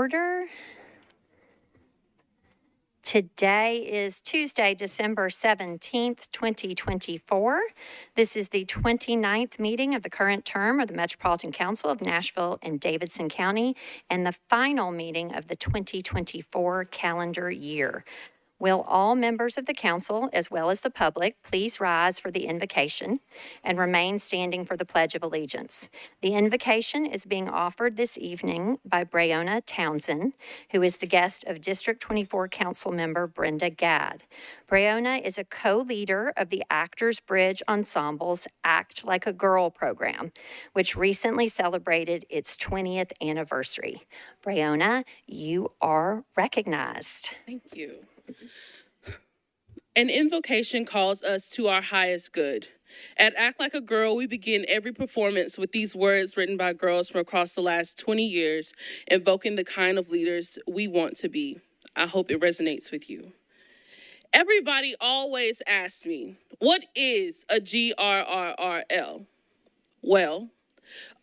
order. Today is Tuesday, December 17th, 2024. This is the 29th meeting of the current term of the Metropolitan Council of Nashville and Davidson County, and the final meeting of the 2024 calendar year. Will all members of the council, as well as the public, please rise for the invocation and remain standing for the Pledge of Allegiance. The invocation is being offered this evening by Breonna Townsend, who is the guest of District 24 Council member Brenda Gadd. Breonna is a co-leader of the Actors Bridge Ensemble's Act Like a Girl program, which recently celebrated its 20th anniversary. Breonna, you are recognized. Thank you. An invocation calls us to our highest good. At Act Like a Girl, we begin every performance with these words written by girls from across the last 20 years, invoking the kind of leaders we want to be. I hope it resonates with you. Everybody always asks me, what is a GRRRL? Well,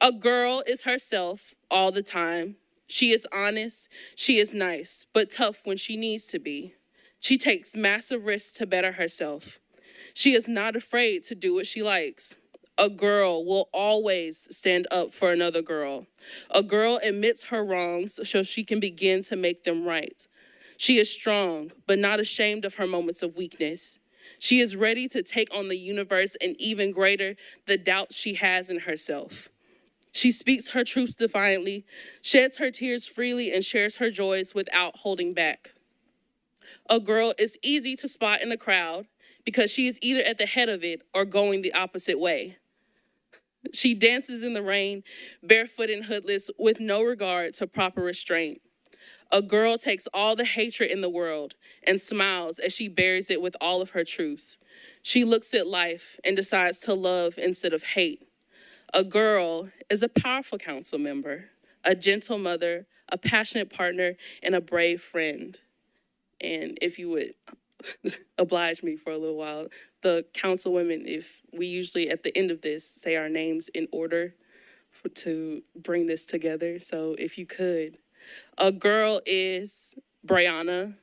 a girl is herself all the time. She is honest, she is nice, but tough when she needs to be. She takes massive risks to better herself. She is not afraid to do what she likes. A girl will always stand up for another girl. A girl admits her wrongs so she can begin to make them right. She is strong, but not ashamed of her moments of weakness. She is ready to take on the universe and even greater, the doubts she has in herself. She speaks her truths defiantly, sheds her tears freely, and shares her joys without holding back. A girl is easy to spot in a crowd because she is either at the head of it or going the opposite way. She dances in the rain, barefoot and hoodless, with no regard to proper restraint. A girl takes all the hatred in the world and smiles as she bears it with all of her truths. She looks at life and decides to love instead of hate. A girl is a powerful council member, a gentle mother, a passionate partner, and a brave friend. And if you would oblige me for a little while, the councilwomen, if we usually at the end of this say our names in order to bring this together. So if you could, a girl is Breonna.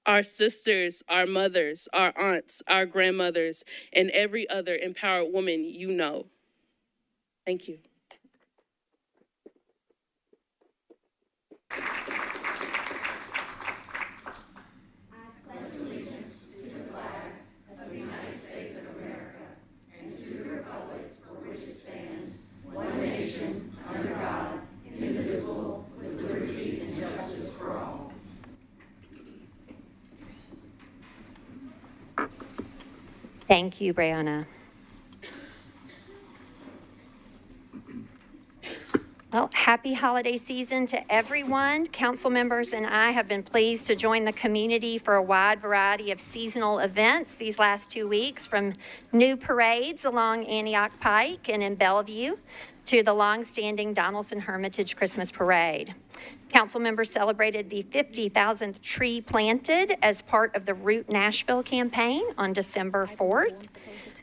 Our sisters, our mothers, our aunts, our grandmothers, and every other empowered woman you know. Thank you. Thank you, Breonna. Well, happy holiday season to everyone. Council members and I have been pleased to join the community for a wide variety of seasonal events these last 2 weeks, from new parades along Antioch Pike and in Bellevue to the long-standing Donaldson Hermitage Christmas Parade. Council members celebrated the 50,000th tree planted as part of the Root Nashville campaign on December 4th.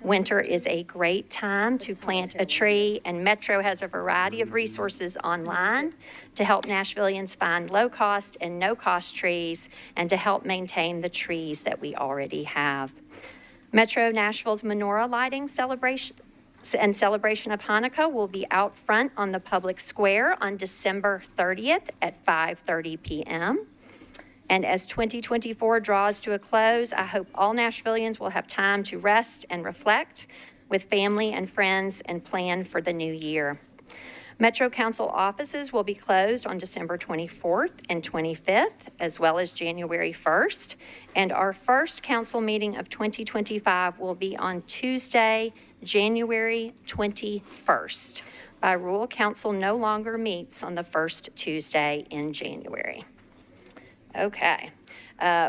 Winter is a great time to plant a tree, and Metro has a variety of resources online to help Nashvillians find low-cost and no-cost trees and to help maintain the trees that we already have. Metro Nashville's menorah lighting celebration of Hanukkah will be out front on the public square on December 30th at 5:30 p.m. And as 2024 draws to a close, I hope all Nashvillians will have time to rest and reflect with family and friends and plan for the new year. Metro Council offices will be closed on December 24th and 25th, as well as January 1st. And our first council meeting of 2025 will be on Tuesday, January 21st. By rule, council no longer meets on the first Tuesday in January. Okay.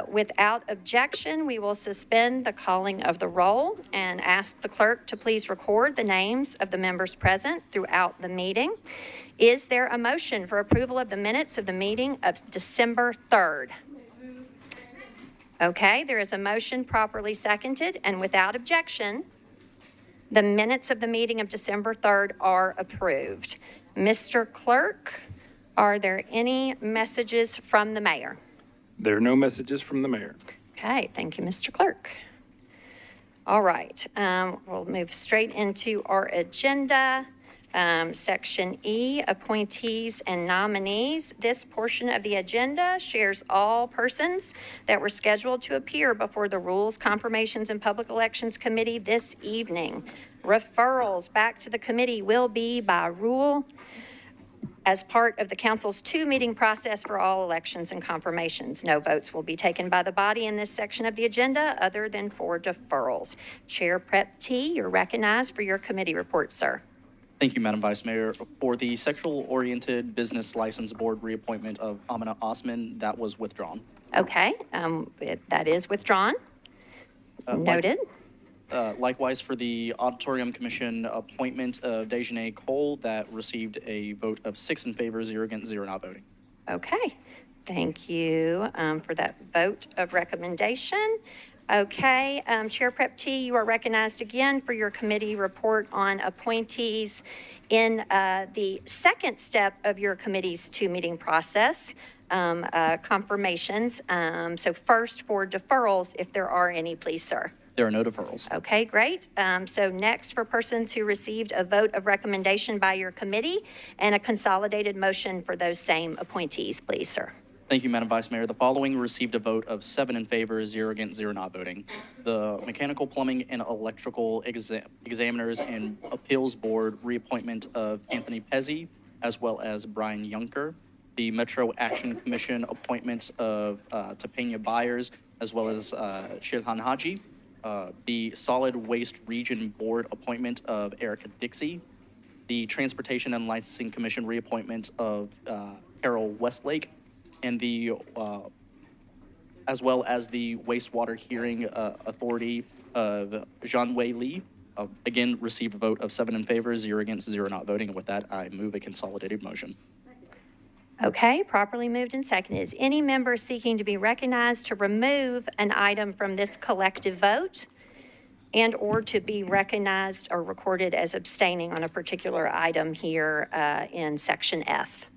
Without objection, we will suspend the calling of the roll and ask the clerk to please record the names of the members present throughout the meeting. Is there a motion for approval of the minutes of the meeting of December 3rd? Okay, there is a motion properly seconded, and without objection, the minutes of the meeting of December 3rd are approved. Mr. Clerk, are there any messages from the mayor? There are no messages from the mayor. Okay, thank you, Mr. Clerk. All right, we'll move straight into our agenda. Section E, appointees and nominees. This portion of the agenda shares all persons that were scheduled to appear before the Rules, Confirmations, and Public Elections Committee this evening. Referrals back to the committee will be by rule as part of the council's two-meeting process for all elections and confirmations. No votes will be taken by the body in this section of the agenda other than for deferrals. Chair Prep T, you're recognized for your committee report, sir. Thank you, Madam Vice Mayor. For the Sexual-Oriented Business License Board reappointment of Amina Osman, that was withdrawn. Okay, that is withdrawn. Noted. Likewise, for the Auditorium Commission appointment of Dejanay Cole, that received a vote of 6 in favor, 0 against, 0 not voting. Okay, thank you for that vote of recommendation. Okay, Chair Prep T, you are recognized again for your committee report on appointees in the second step of your committee's two-meeting process, confirmations. So first for deferrals, if there are any, please, sir. There are no deferrals. Okay, great. So next for persons who received a vote of recommendation by your committee and a consolidated motion for those same appointees, please, sir. Thank you, Madam Vice Mayor. The following received a vote of 7 in favor, 0 against, 0 not voting. The Mechanical, Plumbing, and Electrical Examiners and Appeals Board reappointment of Anthony Pezzi, as well as Brian Yunker. The Metro Action Commission appointments of Topania Byers, as well as Shirhan Haji. The Solid Waste Region Board appointment of Erica Dixie. The Transportation and Licensing Commission reappointment of Carol Westlake. And the, as well as the Wastewater Hearing Authority of Jean-Wei Lee, again, received a vote of 7 in favor, 0 against, 0 not voting. And with that, I move a consolidated motion. Okay, properly moved and seconded. Is any member seeking to be recognized to remove an item from this collective vote and or to be recognized or recorded as abstaining on a particular item here in section F?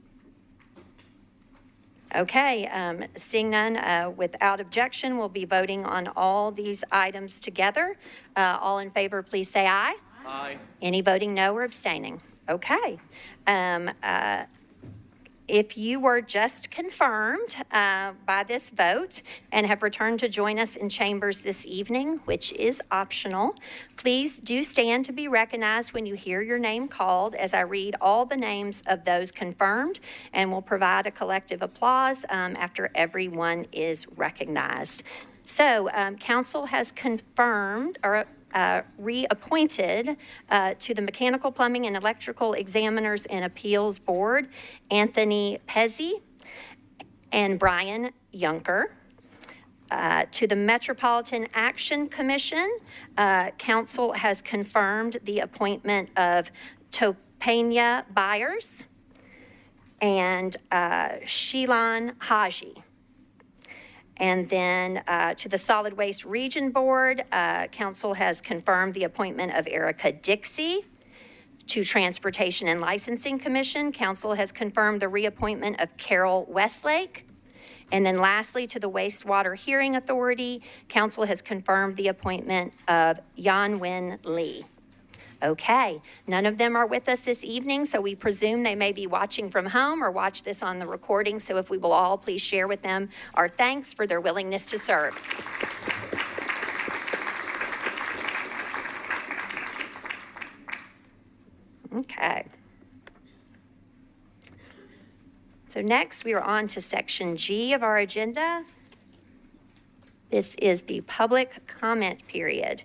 Okay, seeing none, without objection, we'll be voting on all these items together. All in favor, please say aye. Aye. Any voting no or abstaining? Okay. If you were just confirmed by this vote and have returned to join us in chambers this evening, which is optional, please do stand to be recognized when you hear your name called as I read all the names of those confirmed, and we'll provide a collective applause after everyone is recognized. So council has confirmed or reappointed to the Mechanical, Plumbing, and Electrical Examiners and Appeals Board, Anthony Pezzi and Brian Yunker. To the Metropolitan Action Commission, council has confirmed the appointment of Topania Byers and Shirhan Haji. And then to the Solid Waste Region Board, council has confirmed the appointment of Erica Dixie. To Transportation and Licensing Commission, council has confirmed the reappointment of Carol Westlake. And then lastly, to the Wastewater Hearing Authority, council has confirmed the appointment of Yan-Win Lee. Okay, none of them are with us this evening, so we presume they may be watching from home or watch this on the recording. So if we will all please share with them our thanks for their willingness to serve. Okay. So next we are on to section G of our agenda. This is the public comment period.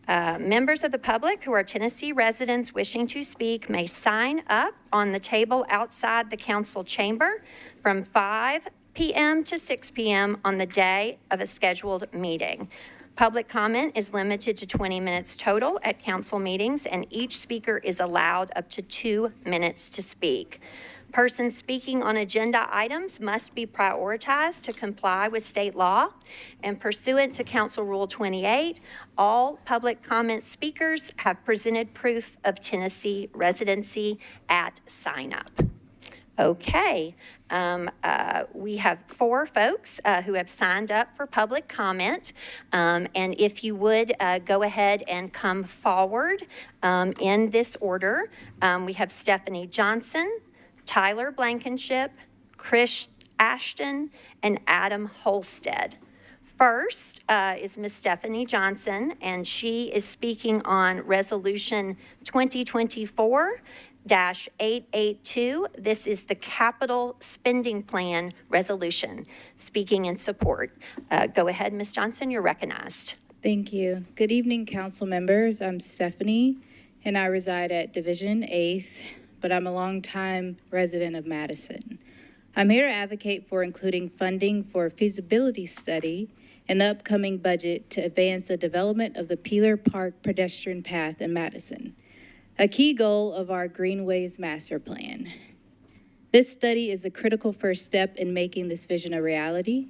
Members of the public who are Tennessee residents wishing to speak may sign up on the table outside the council chamber from 5 p.m. to 6 p.m. on the day of a scheduled meeting. Public comment is limited to 20 minutes total at council meetings, and each speaker is allowed up to 2 minutes to speak. Persons speaking on agenda items must be prioritized to comply with state law. And pursuant to Council Rule 28, all public comment speakers have presented proof of Tennessee residency at sign-up. Okay, we have 4 folks who have signed up for public comment. And if you would go ahead and come forward in this order, we have Stephanie Johnson, Tyler Blankenship, Chris Ashton, and Adam Holstead. First is Ms. Stephanie Johnson, and she is speaking on Resolution 2024-882. This is the capital spending plan resolution, speaking in support. Go ahead, Ms. Johnson, you're recognized. Thank you. Good evening, council members. I'm Stephanie, and I reside at Division 8th, but I'm a longtime resident of Madison. I'm here to advocate for including funding for a feasibility study in the upcoming budget to advance the development of the Peeler Park pedestrian path in Madison, a key goal of our Greenways Master Plan. This study is a critical first step in making this vision a reality.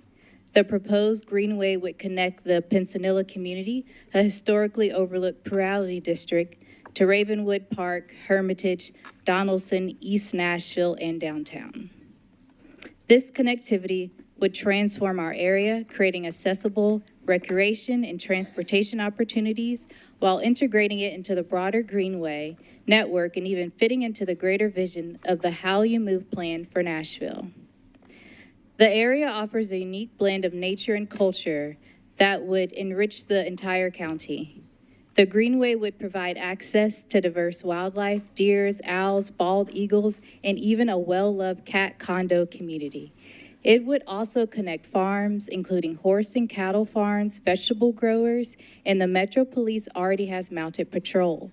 The proposed Greenway would connect the Pensanilla community, a historically overlooked plurality district, to Ravenwood Park, Hermitage, Donaldson, East Nashville, and downtown. This connectivity would transform our area, creating accessible recreation and transportation opportunities while integrating it into the broader Greenway network and even fitting into the greater vision of the How You Move plan for Nashville. The area offers a unique blend of nature and culture that would enrich the entire county. The Greenway would provide access to diverse wildlife, deers, owls, bald eagles, and even a well-loved cat condo community. It would also connect farms, including horse and cattle farms, vegetable growers, and the Metro Police already has mounted patrol.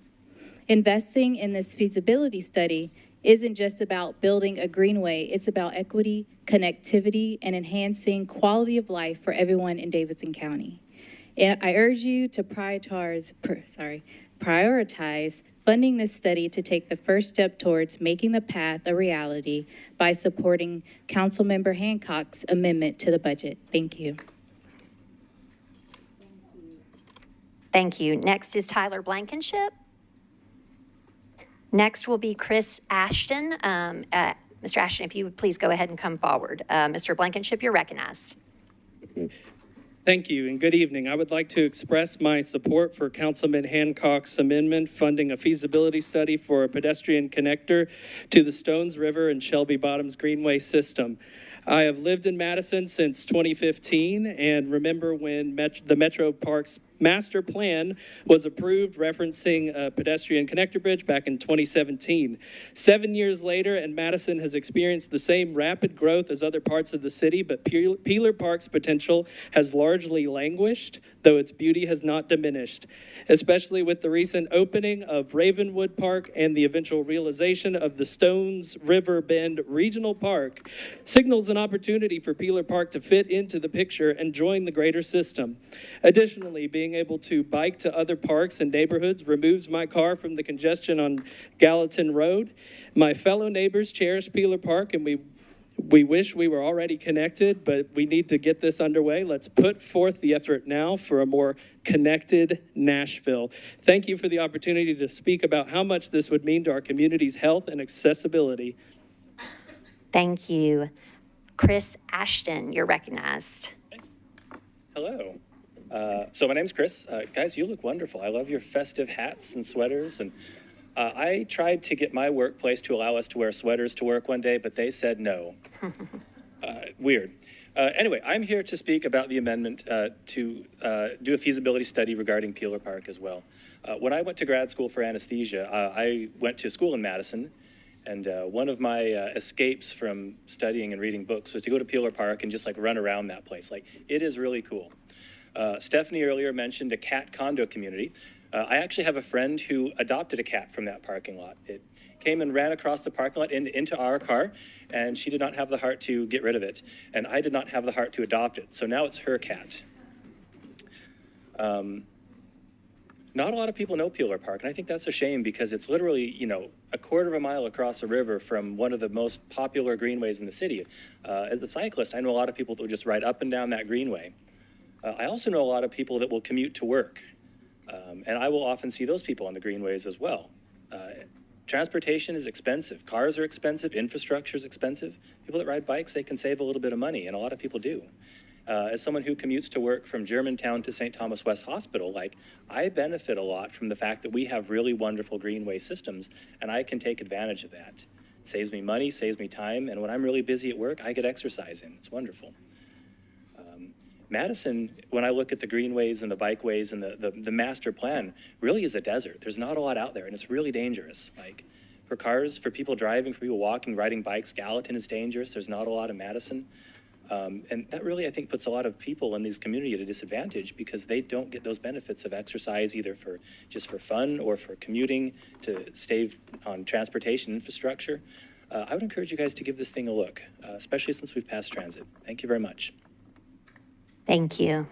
Investing in this feasibility study isn't just about building a greenway, it's about equity, connectivity, and enhancing quality of life for everyone in Davidson County. And I urge you to prioritize funding this study to take the first step towards making the path a reality by supporting Councilmember Hancock's amendment to the budget. Thank you. Thank you. Next is Tyler Blankenship. Next will be Chris Ashton. Mr. Ashton, if you would please go ahead and come forward. Mr. Blankenship, you're recognized. Thank you and good evening. I would like to express my support for Councilman Hancock's amendment funding a feasibility study for a pedestrian connector to the Stones River and Shelby Bottoms Greenway system. I have lived in Madison since 2015 and remember when the Metro Parks Master Plan was approved, referencing a pedestrian connector bridge back in 2017. 7 years later, and Madison has experienced the same rapid growth as other parts of the city, but Peeler Park's potential has largely languished, though its beauty has not diminished, especially with the recent opening of Ravenwood Park and the eventual realization of the Stones River Bend Regional Park signals an opportunity for Peeler Park to fit into the picture and join the greater system. Additionally, being able to bike to other parks and neighborhoods removes my car from the congestion on Gallatin Road. My fellow neighbors cherish Peeler Park, and we wish we were already connected, but we need to get this underway. Let's put forth the effort now for a more connected Nashville. Thank you for the opportunity to speak about how much this would mean to our community's health and accessibility. Thank you. Chris Ashton, you're recognized. Hello. So my name's Chris. Guys, you look wonderful. I love your festive hats and sweaters. And I tried to get my workplace to allow us to wear sweaters to work one day, but they said no. Weird. Anyway, I'm here to speak about the amendment to do a feasibility study regarding Peeler Park as well. When I went to grad school for anesthesia, I went to school in Madison. And one of my escapes from studying and reading books was to go to Peeler Park and just like run around that place. Like, it is really cool. Stephanie earlier mentioned a cat condo community. I actually have a friend who adopted a cat from that parking lot. It came and ran across the parking lot into our car, and she did not have the heart to get rid of it. And I did not have the heart to adopt it. So now it's her cat. Not a lot of people know Peeler Park, and I think that's a shame because it's literally, a quarter of a mile across the river from one of the most popular greenways in the city. As a cyclist, I know a lot of people that will just ride up and down that greenway. I also know a lot of people that will commute to work, and I will often see those people on the greenways as well. Transportation is expensive. Cars are expensive. Infrastructure is expensive. People that ride bikes, they can save a little bit of money, and a lot of people do. As someone who commutes to work from Germantown to St. Thomas West Hospital, I benefit a lot from the fact that we have really wonderful greenway systems, and I can take advantage of that. It saves me money, saves me time, and when I'm really busy at work, I get exercise in. It's wonderful. Madison, when I look at the greenways and the bikeways and the master plan, really is a desert. There's not a lot out there, and it's really dangerous. For cars, for people driving, for people walking, riding bikes, Gallatin is dangerous. There's not a lot of Madison. And that really, I think, puts a lot of people in these communities at a disadvantage because they don't get those benefits of exercise either just for fun or for commuting to save on transportation infrastructure. I would encourage you guys to give this thing a look, especially since we've passed transit. Thank you very much. Thank you.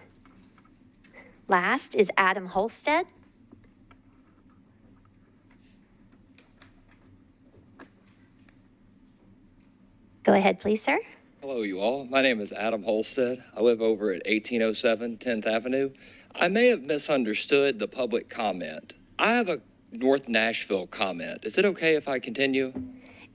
Last is Adam Holstead. Go ahead, please, sir. Hello, you all. My name is Adam Holstead. I live over at 1807 10th Avenue. I may have misunderstood the public comment. I have a North Nashville comment. Is it okay if I continue?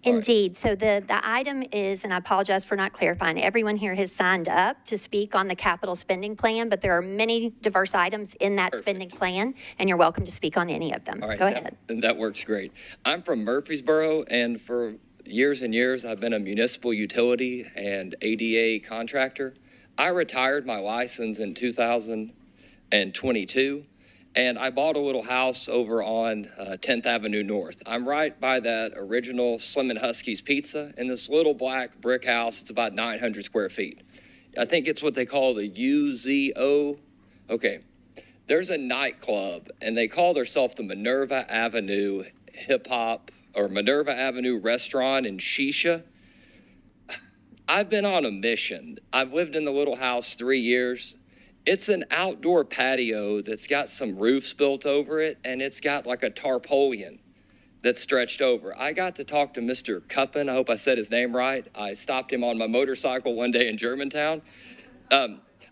Indeed. So the item is, and I apologize for not clarifying, everyone here has signed up to speak on the capital spending plan, but there are many diverse items in that spending plan, and you're welcome to speak on any of them. All right, Go ahead. That works great. I'm from Murfreesboro, and for years and years, I've been a municipal utility and ADA contractor. I retired my license in 2022, and I bought a little house over on 10th Avenue North. I'm right by that original Slim and Husky's Pizza in this little black brick house. It's about 900 square feet. I think it's what they call the UZO. Okay, there's a nightclub, and they call themselves the Minerva Avenue Hip Hop or Minerva Avenue Restaurant and Shisha. I've been on a mission. I've lived in the little house 3 years. It's an outdoor patio that's got some roofs built over it, and it's got like a tarpaulin that's stretched over. I got to talk to Mr. Cuppen. I hope I said his name right. I stopped him on my motorcycle one day in Germantown.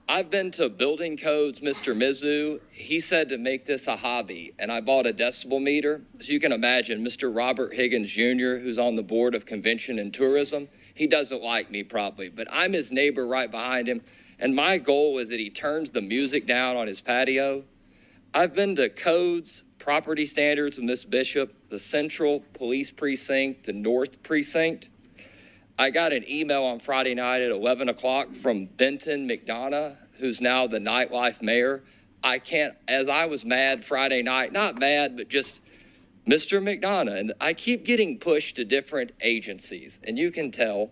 I've been to building codes, Mr. Mizu. He said to make this a hobby, and I bought a decibel meter. So you can imagine Mr. Robert Higgins Jr., who's on the board of convention and tourism, he doesn't like me probably, but I'm his neighbor right behind him. And my goal is that he turns the music down on his patio. I've been to codes, property standards with Ms. Bishop, the Central Police Precinct, the North Precinct. I got an email on Friday night at 11 o'clock from Benton McDonough, who's now the nightlife mayor. As I was mad Friday night, not mad, but just Mr. McDonough. And I keep getting pushed to different agencies. And you can tell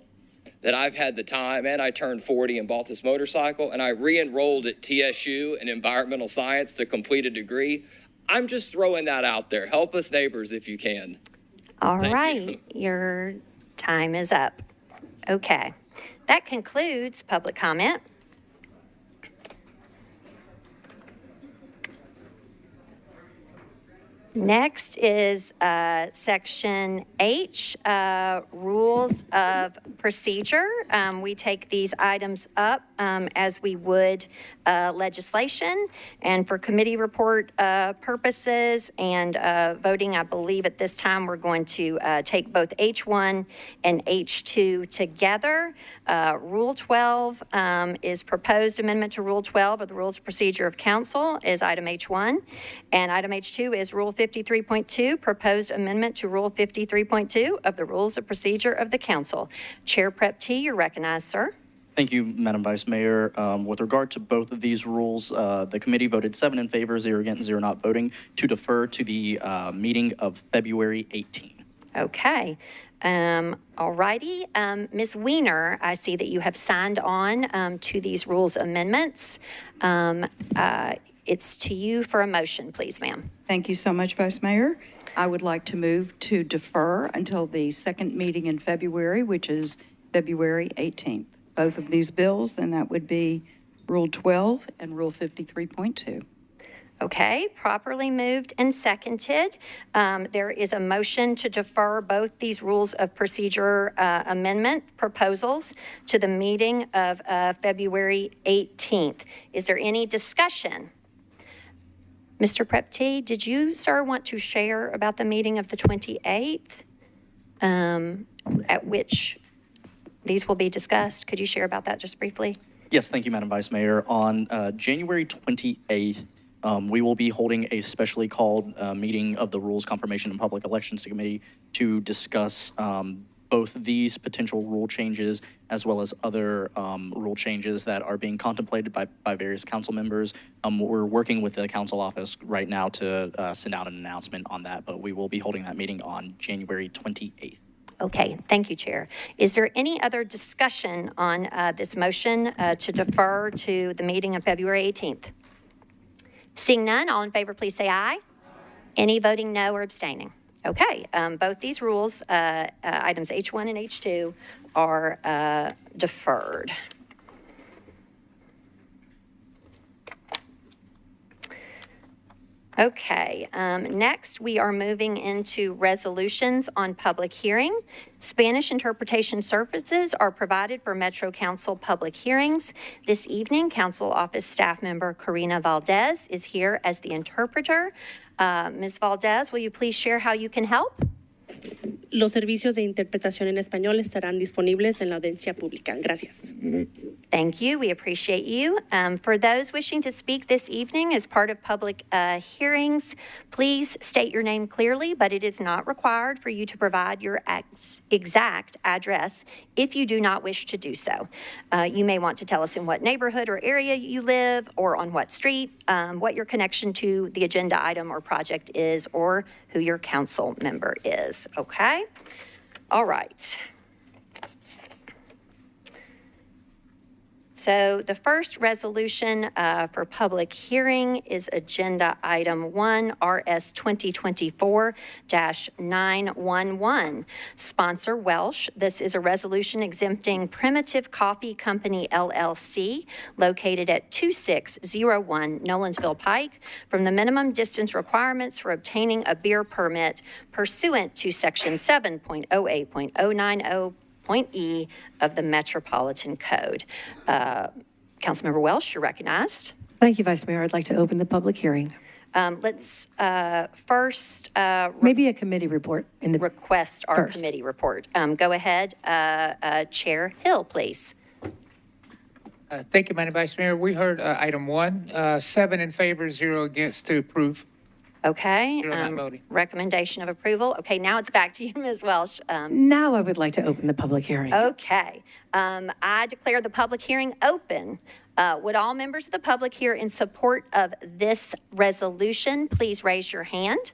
that I've had the time, and I turned 40 and bought this motorcycle, and I re-enrolled at TSU in environmental science to complete a degree. I'm just throwing that out there. Help us neighbors if you can. All Thank right. Your time is up. Okay. That concludes public comment. Next is Section H, Rules of Procedure. We take these items up as we would legislation. And for committee report purposes and voting, I believe at this time we're going to take both H1 and H2 together. Rule 12 is proposed amendment to Rule 12 of the Rules of Procedure of Council is item H1. And item H2 is Rule 53.2, proposed amendment to Rule 53.2 of the Rules of Procedure of the Council. Chair Prep T, you're recognized, sir. Thank you, Madam Vice Mayor. With regard to both of these rules, the committee voted 7 in favor, 0 against, 0 not voting to defer to the meeting of February 18. Okay. All righty. Ms. Weiner, I see that you have signed on to these rules amendments. It's to you for a motion, please, ma'am. Thank you so much, Vice Mayor. I would like to move to defer until the second meeting in February, which is February 18th. Both of these bills, and that would be Rule 12 and Rule 53.2. Okay, properly moved and seconded. There is a motion to defer both these rules of procedure amendment proposals to the meeting of February 18th. Is there any discussion? Mr. Prepty, did you, sir, want to share about the meeting of the 28th, at which these will be discussed? Could you share about that just briefly? Yes, thank you, Madam Vice Mayor. On January 28th, we will be holding a specially called meeting of the Rules Confirmation and Public Elections Committee to discuss both these potential rule changes as well as other rule changes that are being contemplated by various council members. We're working with the council office right now to send out an announcement on that, but we will be holding that meeting on January 28th. Okay, thank you, Chair. Is there any other discussion on this motion to defer to the meeting of February 18th? Seeing none, all in favor, please say aye. Any voting no or abstaining? Okay, both these rules, items H1 and H2, are deferred. Okay, next we are moving into resolutions on public hearing. Spanish interpretation services are provided for Metro Council public hearings. This evening, Council Office Staff Member Karina Valdez is here as the interpreter. Ms. Valdez, will you please share how you can help? Los servicios de interpretación en español estarán disponibles en la audiencia pública. Gracias. Thank you. We appreciate you. For those wishing to speak this evening as part of public hearings, please state your name clearly, but it is not required for you to provide your exact address if you do not wish to do so. You may want to tell us in what neighborhood or area you live, or on what street, what your connection to the agenda item or project is, or who your council member is. Okay? All right. So the first resolution for public hearing is Agenda Item 1, RS 2024-911. Sponsor Welsh. This is a resolution exempting Primitive Coffee Company, LLC, located at 2601 Nolensville Pike, from the minimum distance requirements for obtaining a beer permit pursuant to Section 7.08.090 Point E of the Metropolitan Code. Councilmember Welsh, you're recognized. Thank you, Vice Mayor. I'd like to open the public hearing. Let's first Maybe a committee report in the request our first. committee report. Go ahead, Chair Hill, please. Thank you, Madam Vice Mayor. We heard item 1, 7 in favor, 0 against to approve. Okay. Zero not voting. Recommendation of approval. Okay, now it's back to you, Ms. Welsh. Now I would like to open the public hearing. Okay. I declare the public hearing open. Would all members of the public here in support of this resolution please raise your hand?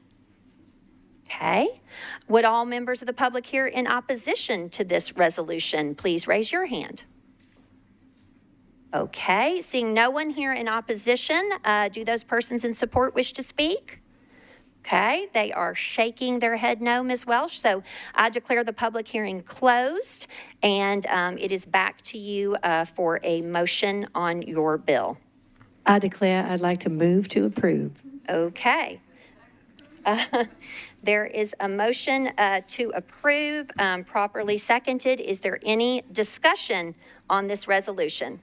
Okay. Would all members of the public here in opposition to this resolution please raise your hand? Okay. Seeing no one here in opposition, do those persons in support wish to speak? Okay, they are shaking their head no, Ms. Welsh. So I declare the public hearing closed, and it is back to you for a motion on your bill. I declare I'd like to move to approve. Okay. There is a motion to approve, properly seconded. Is there any discussion on this resolution?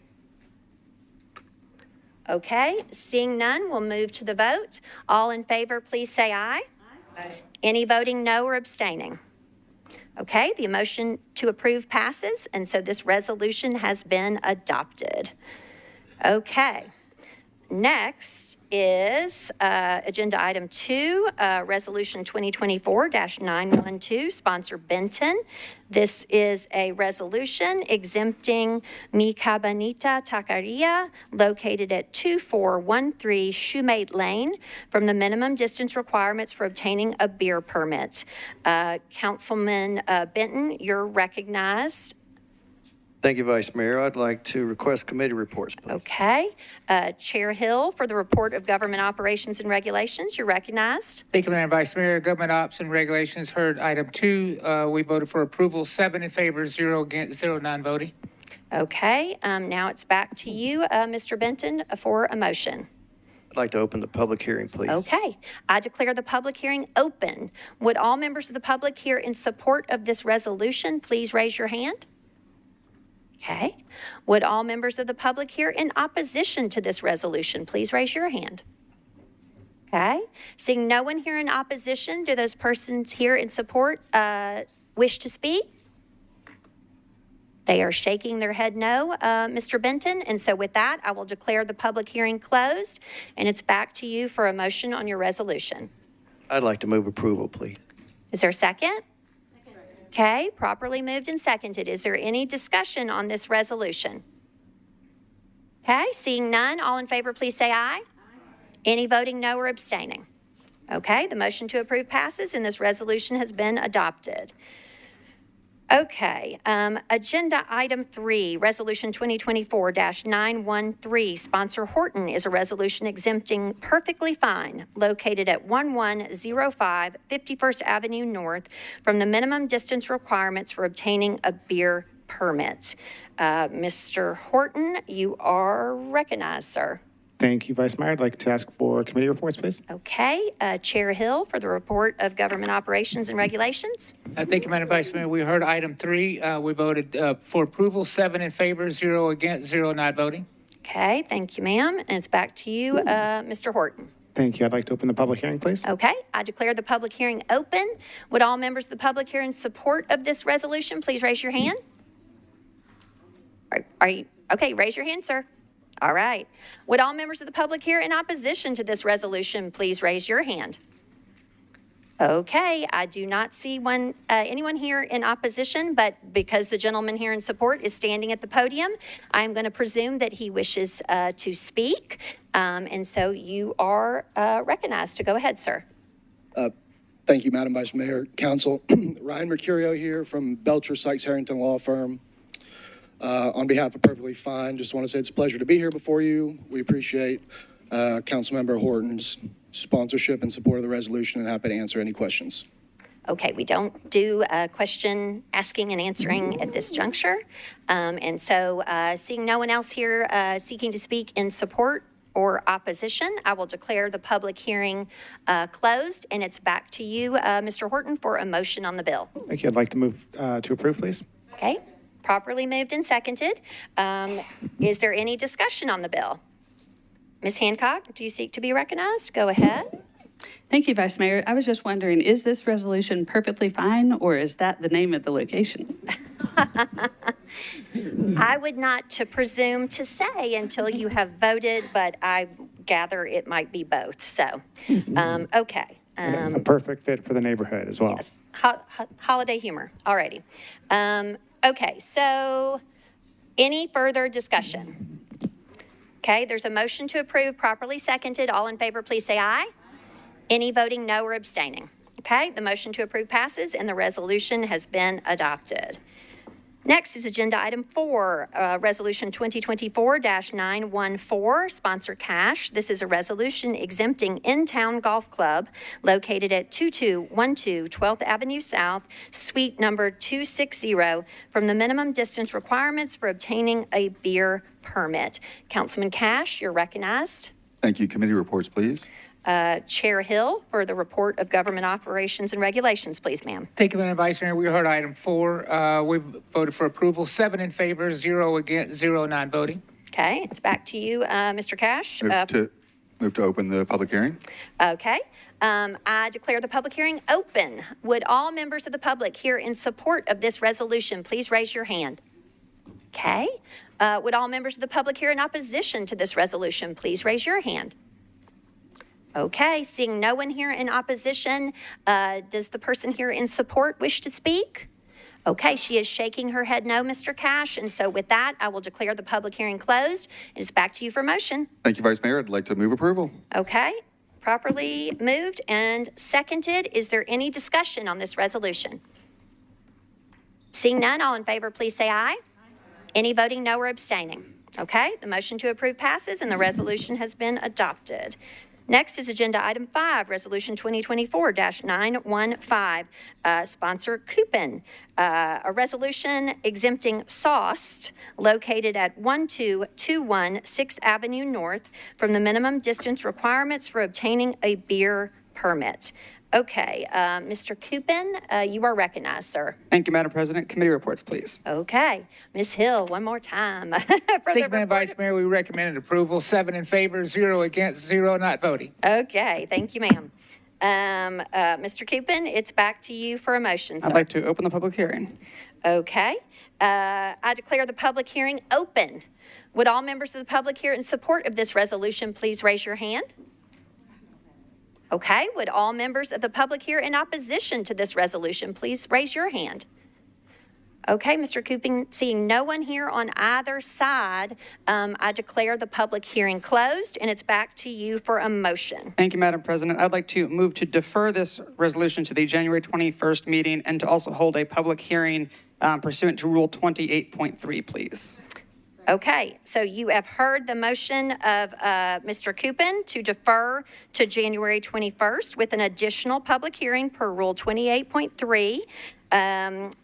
Okay, seeing none, we'll move to the vote. All in favor, please say aye. Aye. Any voting no or abstaining? Okay, the motion to approve passes, and so this resolution has been adopted. Okay, next is Agenda Item 2, Resolution 2024-912, sponsor Benton. This is a resolution exempting Mi Cabanita Taqueria, located at 2413 Shoemate Lane, from the minimum distance requirements for obtaining a beer permit. Councilman Benton, you're recognized. Thank you, Vice Mayor. I'd like to request committee reports, please. Okay. Chair Hill, for the report of government operations and regulations, you're recognized. Thank you, Madam Vice Mayor. Government Ops and Regulations heard item 2. We voted for approval, 7 in favor, 0 against, 0 non-voting. Okay. Now it's back to you, Mr. Benton, for a motion. I'd like to open the public hearing, please. Okay. I declare the public hearing open. Would all members of the public here in support of this resolution please raise your hand? Okay. Would all members of the public here in opposition to this resolution please raise your hand? Okay. Seeing no one here in opposition, do those persons here in support wish to speak? They are shaking their head no, Mr. Benton. And so with that, I will declare the public hearing closed, and it's back to you for a motion on your resolution. I'd like to move approval, please. Is there a second? Okay, properly moved and seconded. Is there any discussion on this resolution? Okay, seeing none, all in favor, please say aye. Any voting no or abstaining? Okay, the motion to approve passes, and this resolution has been adopted. Okay, agenda item 3, resolution 2024-913, sponsor Horton, is a resolution exempting Perfectly Fine, located at 1105 51st Avenue North, from the minimum distance requirements for obtaining a beer permit. Mr. Horton, you are recognized, sir. Thank you, Vice Mayor. I'd like to ask for committee reports, please. Okay, Chair Hill, for the report of government operations and regulations. Thank you, Madam Vice Mayor. We heard item 3. We voted for approval, 7 in favor, 0 against, 0 not voting. Okay, thank you, ma'am. And it's back to you, Mr. Horton. Thank you. I'd like to open the public hearing, please. Okay, I declare the public hearing open. Would all members of the public here in support of this resolution please raise your hand? Are you, okay, raise your hand, sir. All right. Would all members of the public here in opposition to this resolution please raise your hand? Okay, I do not see anyone here in opposition, but because the gentleman here in support is standing at the podium, I'm going to presume that he wishes to speak. And so you are recognized to go ahead, sir. Thank you, Madam Vice Mayor, Council. Ryan Mercurio here from Belcher Sykes Harrington Law Firm. On behalf of Perfectly Fine, just want to say it's a pleasure to be here before you. We appreciate Councilmember Horton's sponsorship and support of the resolution, and happy to answer any questions. Okay, we don't do question asking and answering at this juncture. And so seeing no one else here seeking to speak in support or opposition, I will declare the public hearing closed, and it's back to you, Mr. Horton, for a motion on the bill. Thank you. I'd like to move to approve, please. Okay, properly moved and seconded. Is there any discussion on the bill? Ms. Hancock, do you seek to be recognized? Go ahead. Thank you, Vice Mayor. I was just wondering, is this resolution Perfectly Fine, or is that the name of the location? I would not to presume to say until you have voted, but I gather it might be both. So, okay. A perfect fit for the neighborhood as well. Yes, holiday humor. Alrighty. Okay, so any further discussion? Okay, there's a motion to approve, properly seconded. All in favor, please say aye. Any voting no or abstaining? Okay, the motion to approve passes and the resolution has been adopted. Next is agenda item 4, resolution 2024-914, sponsor Cash. This is a resolution exempting In-Town Golf Club located at 2212 12th Avenue South, suite number 260, from the minimum distance requirements for obtaining a beer permit. Councilman Cash, you're recognized. Thank you. Committee reports, please. Chair Hill, for the report of government operations and regulations, please, ma'am. Thank you, Madam Vice Mayor. We heard item 4. We voted for approval, 7 in favor, 0 against, 0 non-voting. Okay, it's back to you, Mr. Cash. Move to open the public hearing. Okay. I declare the public hearing open. Would all members of the public here in support of this resolution please raise your hand? Okay. Would all members of the public here in opposition to this resolution please raise your hand? Okay, seeing no one here in opposition, does the person here in support wish to speak? Okay, she is shaking her head no, Mr. Cash, and so with that, I will declare the public hearing closed. It's back to you for motion. Thank you, Vice Mayor. I'd like to move approval. Okay, properly moved and seconded. Is there any discussion on this resolution? Seeing none, all in favor, please say aye. Any voting no or abstaining? Okay, the motion to approve passes and the resolution has been adopted. Next is Agenda Item 5, Resolution 2024-915, sponsor Coupon, a resolution exempting SOST located at 1221 6th Avenue North from the minimum distance requirements for obtaining a beer permit. Okay, Mr. Coupon, you are recognized, sir. Thank you, Madam President. Committee reports, please. Okay, Ms. Hill, one more time. For Thank the you, Madam report. Vice Mayor. We recommended approval, 7 in favor, 0 against, 0 not voting. Okay, thank you, ma'am. Mr. Coupon, it's back to you for a motion, sir. I'd like to open the public hearing. Okay, I declare the public hearing open. Would all members of the public here in support of this resolution please raise your hand? Okay, would all members of the public here in opposition to this resolution please raise your hand? Okay, Mr. Coupon, seeing no one here on either side, I declare the public hearing closed, and it's back to you for a motion. Thank you, Madam President. I'd like to move to defer this resolution to the January 21st meeting and to also hold a public hearing pursuant to Rule 28.3, please. Okay, so you have heard the motion of Mr. Coupon to defer to January 21st with an additional public hearing per Rule 28.3. And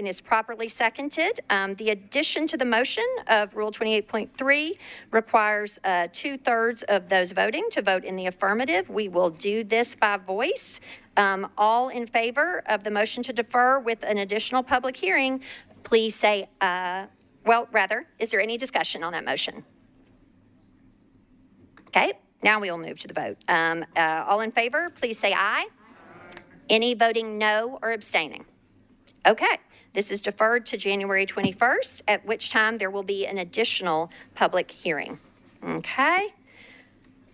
is properly seconded. The addition to the motion of Rule 28.3 requires 2/3 of those voting to vote in the affirmative. We will do this by voice. All in favor of the motion to defer with an additional public hearing, please say is there any discussion on that motion? Okay, now we will move to the vote. All in favor, please say aye. Any voting no or abstaining? Okay, this is deferred to January 21st, at which time there will be an additional public hearing. Okay.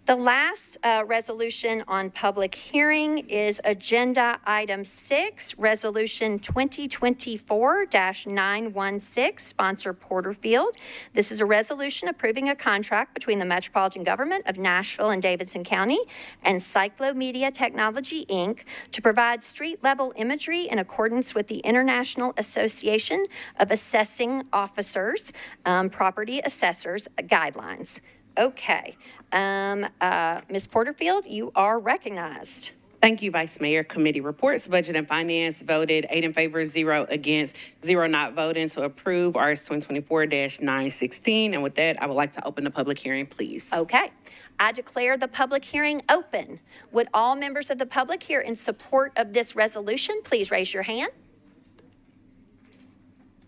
The last resolution on public hearing is Agenda Item 6, Resolution 2024-916, sponsor Porterfield. This is a resolution approving a contract between the Metropolitan Government of Nashville and Davidson County and Cyclomedia Technology, Inc. to provide street-level imagery in accordance with the International Association of Assessing Officers, Property Assessors Guidelines. Okay. Ms. Porterfield, you are recognized. Thank you, Vice Mayor. Committee reports. Budget and Finance voted 8 in favor, 0 against, 0 not voting to approve RS 2024-916. And with that, I would like to open the public hearing, please. Okay. I declare the public hearing open. Would all members of the public here in support of this resolution please raise your hand?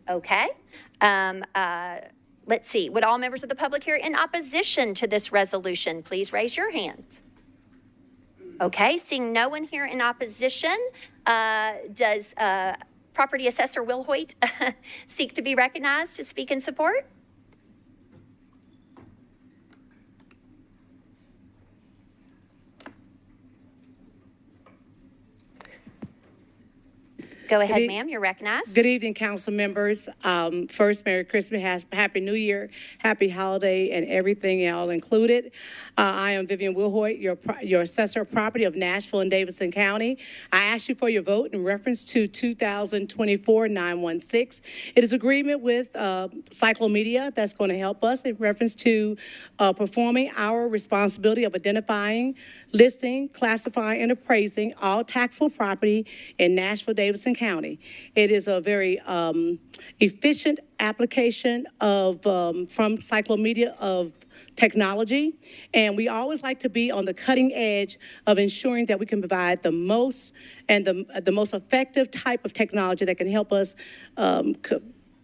Okay. Let's see. Would all members of the public here in opposition to this resolution please raise your hands? Okay, seeing no one here in opposition, does Property Assessor Will Hoyt seek to be recognized to speak in support? Go ahead, ma'am. You're recognized. Good evening, council members. First, Merry Christmas, Happy New Year, Happy Holiday, and everything y'all included. I am Vivian Wilhoit, your assessor of property of Nashville and Davidson County. I ask you for your vote in reference to 2024-916. It is agreement with Cyclomedia that's going to help us in reference to performing our responsibility of identifying, listing, classifying, and appraising all taxable property in Nashville, Davidson County. It is a very efficient application of from Cyclomedia of technology, and we always like to be on the cutting edge of ensuring that we can provide the most and the most effective type of technology that can help us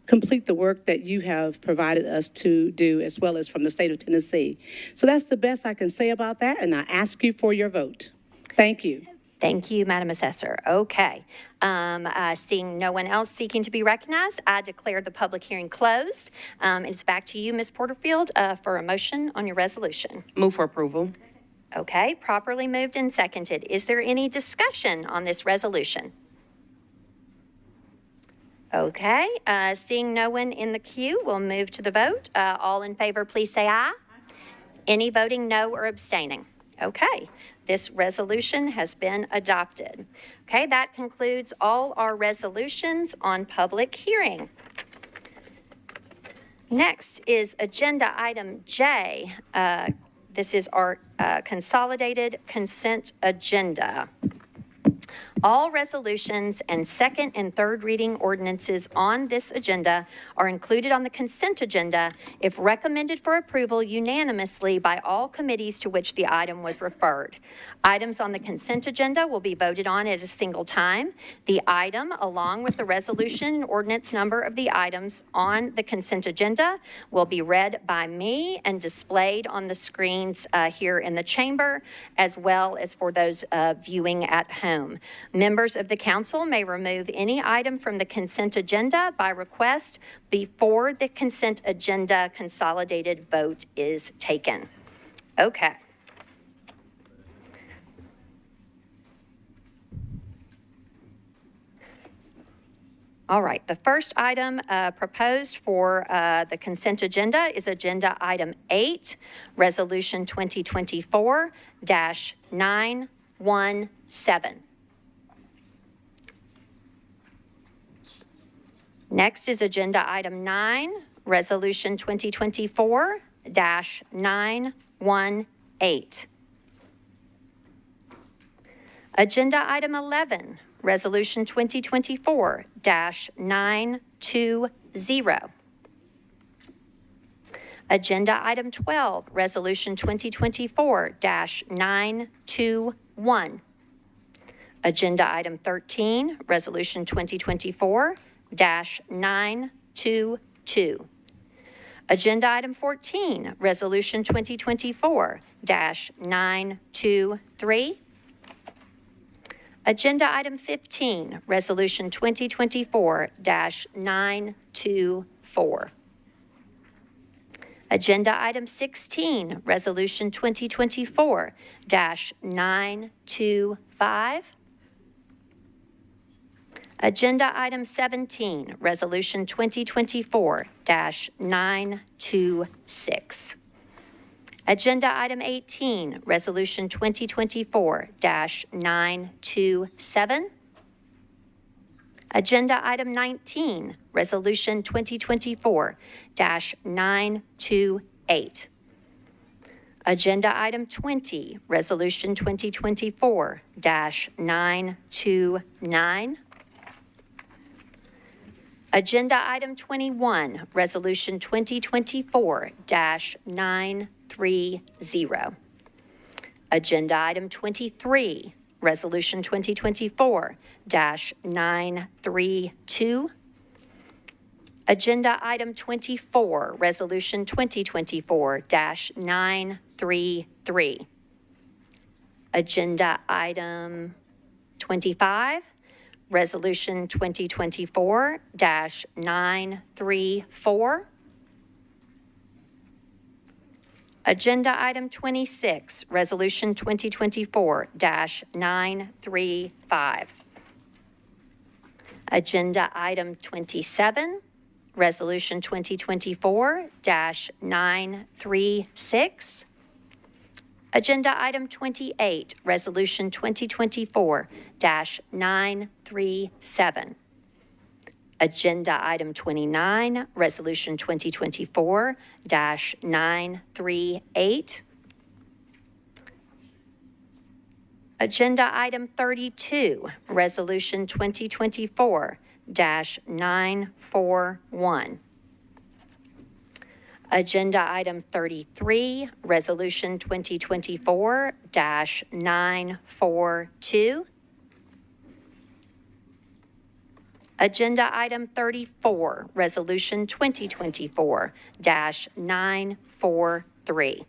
complete the work that you have provided us to do, as well as from the state of Tennessee. So that's the best I can say about that, and I ask you for your vote. Thank you. Thank you, Madam Assessor. Okay. Seeing no one else seeking to be recognized, I declare the public hearing closed. It's back to you, Ms. Porterfield, for a motion on your resolution. Move for approval. Okay, properly moved and seconded. Is there any discussion on this resolution? Okay, seeing no one in the queue, we'll move to the vote. All in favor, please say aye. Any voting no or abstaining? Okay, this resolution has been adopted. Okay, that concludes all our resolutions on public hearing. Next is Agenda Item J. This is our consolidated consent agenda. All resolutions and second and third reading ordinances on this agenda are included on the consent agenda if recommended for approval unanimously by all committees to which the item was referred. Items on the consent agenda will be voted on at a single time. The item, along with the resolution and ordinance number of the items on the consent agenda, will be read by me and displayed on the screens here in the chamber, as well as for those viewing at home. Members of the council may remove any item from the consent agenda by request before the consent agenda consolidated vote is taken. Okay. All right, the first item proposed for the consent agenda is Agenda Item 8, Resolution 2024-917. Next is Agenda Item 9, Resolution 2024-918. Agenda Item 11, Resolution 2024-920. Agenda Item 12, Resolution 2024-921. Agenda Item 13, Resolution 2024-922. Agenda Item 14, Resolution 2024-923. Agenda Item 15, Resolution 2024-924. Agenda Item 16, Resolution 2024-925. Agenda Item 17, Resolution 2024-926. Agenda Item 18, Resolution 2024-927. Agenda Item 19, Resolution 2024-928. Agenda Item 20, Resolution 2024-929. Agenda Item 21, Resolution 2024-930. Agenda Item 23, Resolution 2024-932. Agenda Item 24, Resolution 2024-933. Agenda Item 25, Resolution 2024-934. Agenda Item 26, Resolution 2024-935. Agenda Item 27, Resolution 2024-936. Agenda Item 28, Resolution 2024-937. Agenda Item 29, Resolution 2024-938. Agenda Item 32, Resolution 2024-941. Agenda Item 33, Resolution 2024-942. Agenda Item 34, Resolution 2024-943.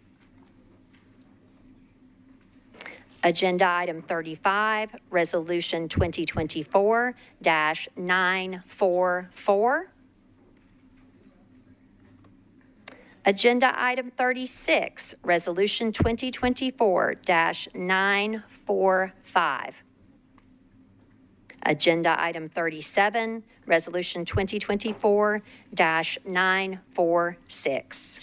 Agenda Item 35, Resolution 2024-944. Agenda Item 36, Resolution 2024-945. Agenda Item 37, Resolution 2024-946.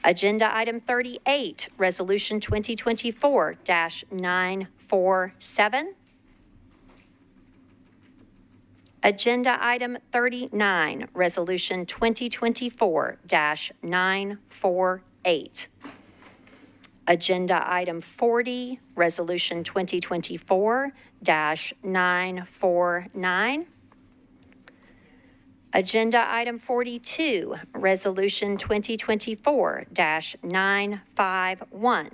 Agenda Item 38, Resolution 2024-947. Agenda item 39, Resolution 2024-948. Agenda item 40, Resolution 2024-949. Agenda item 42, Resolution 2024-951.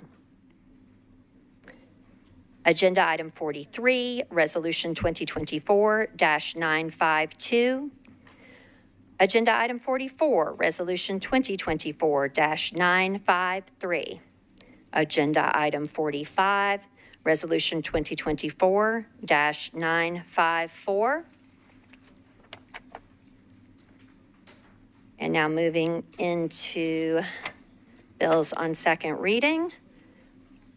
Agenda item 43, Resolution 2024-952. Agenda item 44, Resolution 2024-953. Agenda item 45, Resolution 2024-954. And now moving into bills on second reading.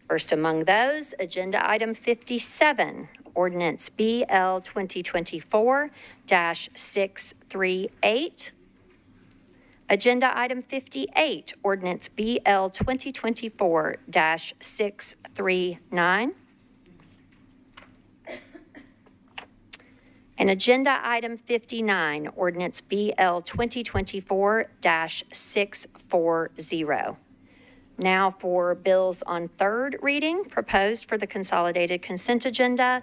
First among those, agenda item 57, ordinance BL 2024-638. Agenda item 58, ordinance BL 2024-639. And agenda item 59, ordinance BL 2024-640. Now for bills on third reading, proposed for the consolidated consent agenda.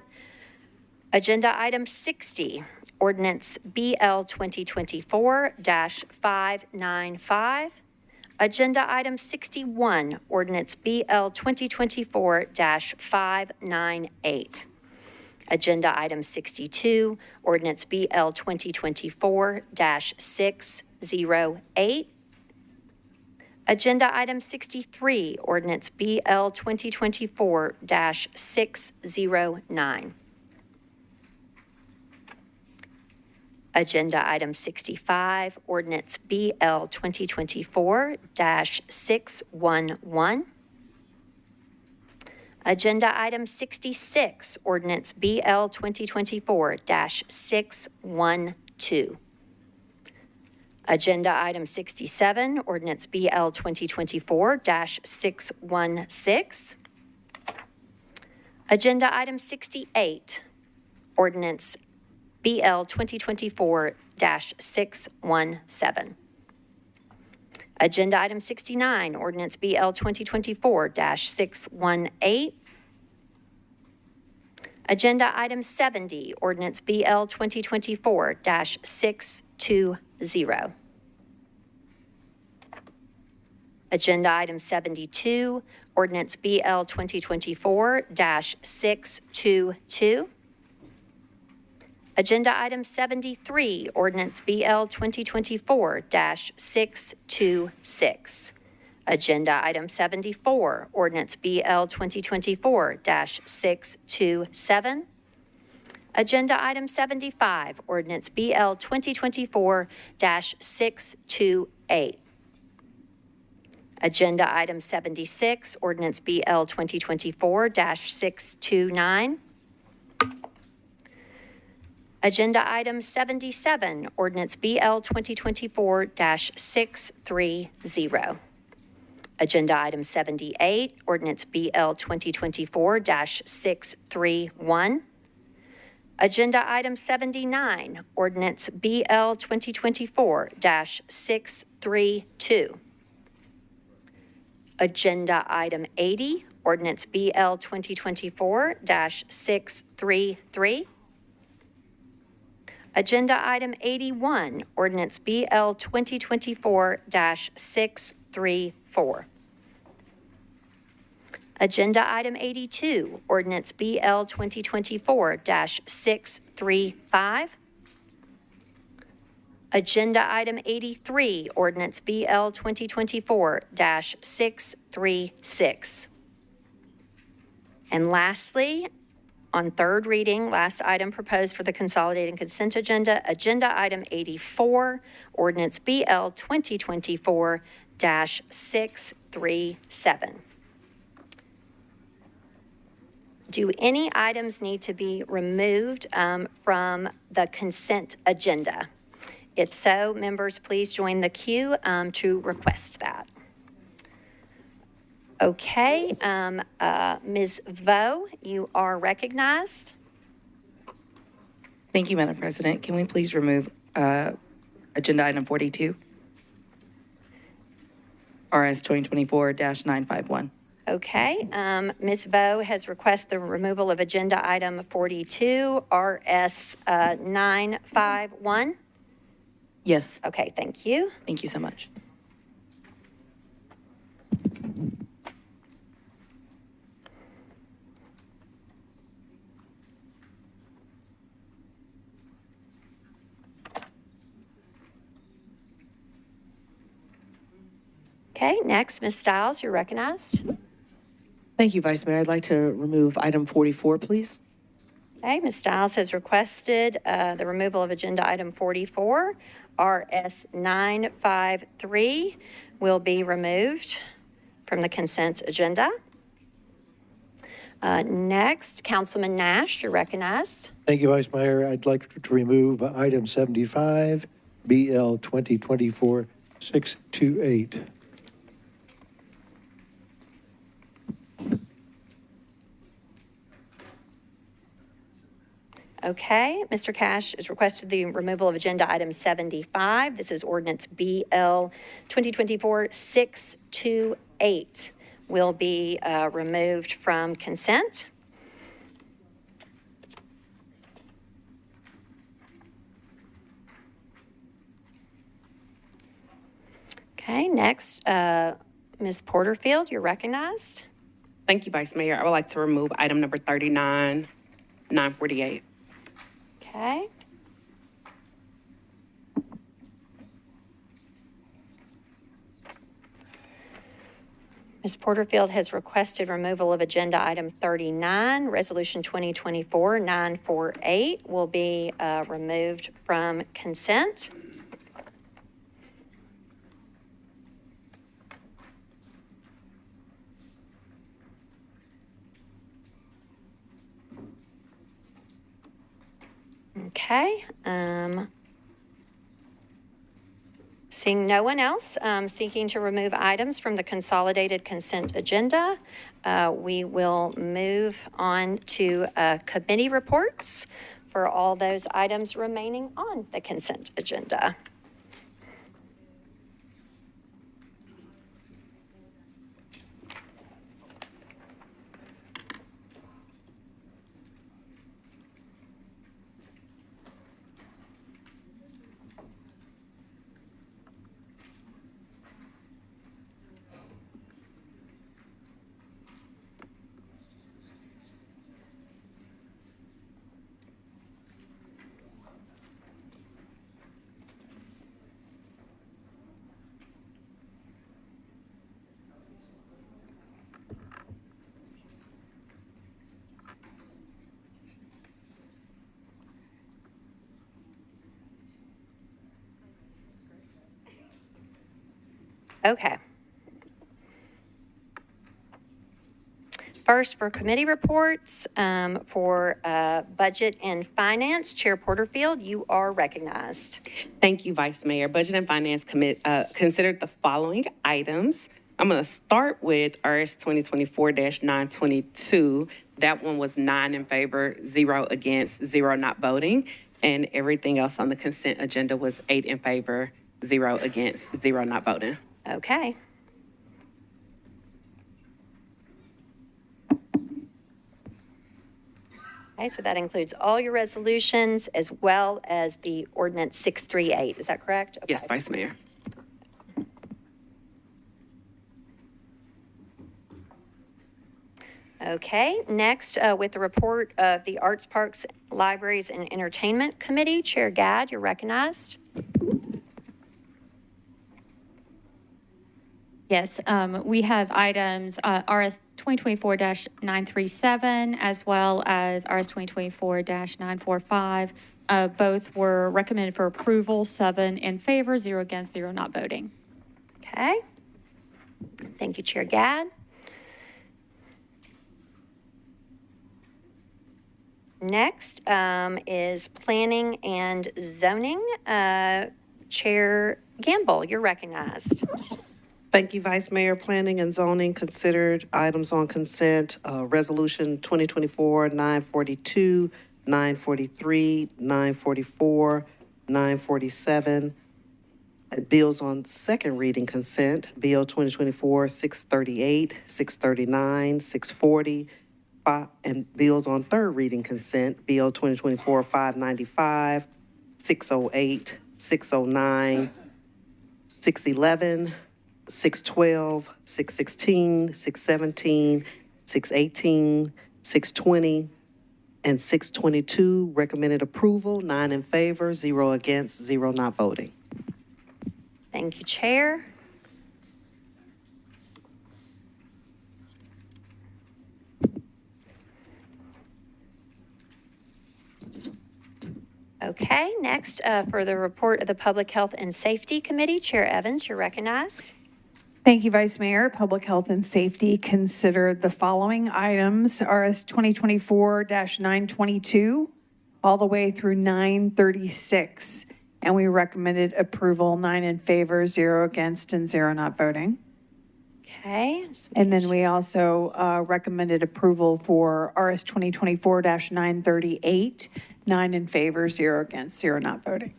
Agenda item 60, ordinance BL 2024-595. Agenda item 61, ordinance BL 2024-598. Agenda item 62, ordinance BL 2024-608. Agenda item 63, ordinance BL 2024-609. Agenda item 65, ordinance BL 2024-611. Agenda item 66, ordinance BL 2024-612. Agenda item 67, ordinance BL 2024-616. Agenda item 68, ordinance BL 2024-617. Agenda item 69, ordinance BL 2024-618. Agenda item 70, ordinance BL 2024-620. Agenda item 72, ordinance BL 2024-622. Agenda item 73, ordinance BL 2024-626. Agenda item 74, ordinance BL 2024-627. Agenda item 75, ordinance BL 2024-628. Agenda item 76, ordinance BL 2024-629. Agenda item 77, ordinance BL 2024-630. Agenda item 78, ordinance BL 2024-631. Agenda item 79, ordinance BL 2024-632. Agenda item 80, ordinance BL 2024-633. Agenda item 81, ordinance BL 2024-634. Agenda item 82, ordinance BL 2024-635. Agenda item 83, ordinance BL 2024-636. And lastly, on third reading, last item proposed for the consolidated consent agenda, agenda item 84, ordinance BL 2024-637. Do any items need to be removed from the consent agenda? If so, members, please join the queue to request that. Okay, Ms. Vo, you are recognized. Thank you, Madam President. Can we please remove agenda item 42? RS 2024-951. Okay, Ms. Vo has requested the removal of agenda item 42, RS 951. Yes. Okay, thank you. Thank you so much. Okay, next, Ms. Stiles, you're recognized. Thank you, Vice Mayor. I'd like to remove item 44, please. Okay, Ms. Stiles has requested the removal of agenda item 44. RS 953 will be removed from the consent agenda. Next, Councilman Nash, you're recognized. Thank you, Vice Mayor. I'd like to remove item 75, BL 2024-628. Okay, Mr. Cash has requested the removal of agenda item 75. This is ordinance BL 2024-628 will be removed from consent. Okay, next, Ms. Porterfield, you're recognized. Thank you, Vice Mayor. I would like to remove item number 39, 948. Okay. Ms. Porterfield has requested removal of agenda item 39, resolution 2024-948 will be removed from consent. Okay. Seeing no one else seeking to remove items from the consolidated consent agenda, we will move on to committee reports for all those items remaining on the consent agenda. Okay. First, for committee reports, for Budget and Finance, Chair Porterfield, you are recognized. Thank you, Vice Mayor. Budget and Finance considered the following items. I'm going to start with RS 2024-922. That one was 9 in favor, 0 against, 0 not voting. And everything else on the consent agenda was 8 in favor, 0 against, 0 not voting. Okay. Okay, so that includes all your resolutions as well as the ordinance 638. Is that correct? Okay. Yes, Vice Mayor. Okay, next, with the report of the Arts, Parks, Libraries, and Entertainment Committee, Chair Gadd, you're recognized. Yes, we have items RS 2024-937 as well as RS 2024-945. Both were recommended for approval, 7 in favor, 0 against, 0 not voting. Okay. Thank you, Chair Gadd. Next is Planning and Zoning. Chair Gamble, you're recognized. Thank you, Vice Mayor. Planning and Zoning considered items on consent, Resolution 2024-942, 943, 944, 947. And bills on second reading consent, Bill 2024-638, 639, 640, and bills on third reading consent, Bill 2024-595, 608, 609, 611, 612, 616, 617, 618, 620, and 622. Recommended approval, 9 in favor, 0 against, 0 not voting. Thank you, Chair. Okay, next, for the report of the Public Health and Safety Committee, Chair Evans, you're recognized. Thank you, Vice Mayor. Public Health and Safety considered the following items: RS 2024-922 all the way through 936. And we recommended approval, 9 in favor, 0 against, and 0 not voting. Okay. And then we also recommended approval for RS 2024-938, 9 in favor, 0 against, 0 not voting.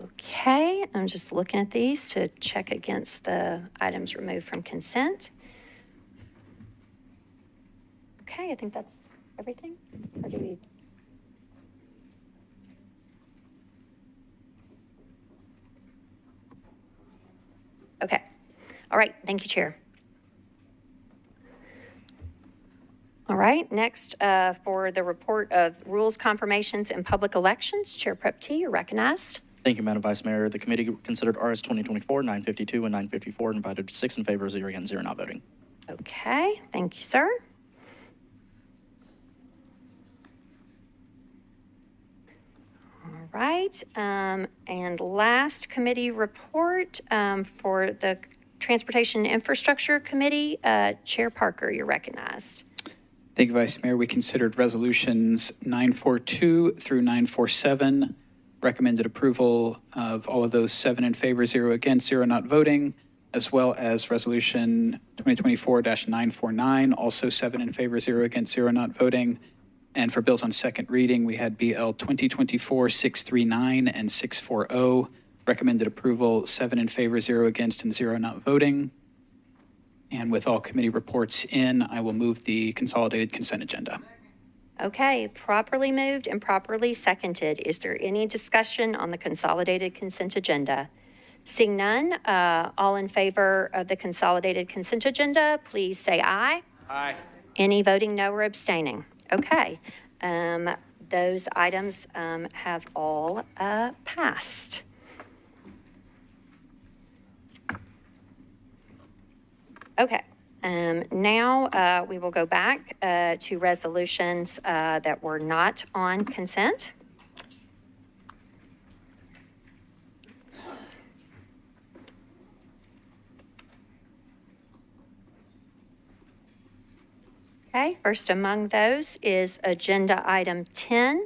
Okay, I'm just looking at these to check against the items removed from consent. Okay, I think that's everything. Or do we? Okay. All right. Thank you, Chair. All right. Next, for the report of rules confirmations and public elections, Chair Prep T, you're recognized. Thank you, Madam Vice Mayor. The committee considered RS 2024-952 and 954 and voted 6 in favor, 0 against, 0 not voting. Okay. Thank you, sir. All right. And last committee report for the Transportation and Infrastructure Committee, Chair Parker, you're recognized. Thank you, Vice Mayor. We considered resolutions 942 through 947. Recommended approval of all of those, 7 in favor, 0 against, 0 not voting, as well as resolution 2024-949, also 7 in favor, 0 against, 0 not voting. And for bills on second reading, we had BL 2024-639 and 640. Recommended approval, 7 in favor, 0 against, and 0 not voting. And with all committee reports in, I will move the consolidated consent agenda. Okay, properly moved and properly seconded. Is there any discussion on the consolidated consent agenda? Seeing none, all in favor of the consolidated consent agenda, please say aye. Aye. Any voting no or abstaining? Okay, those items have all passed. Okay. Now we will go back to resolutions that were not on consent. Okay, first among those is Agenda Item 10,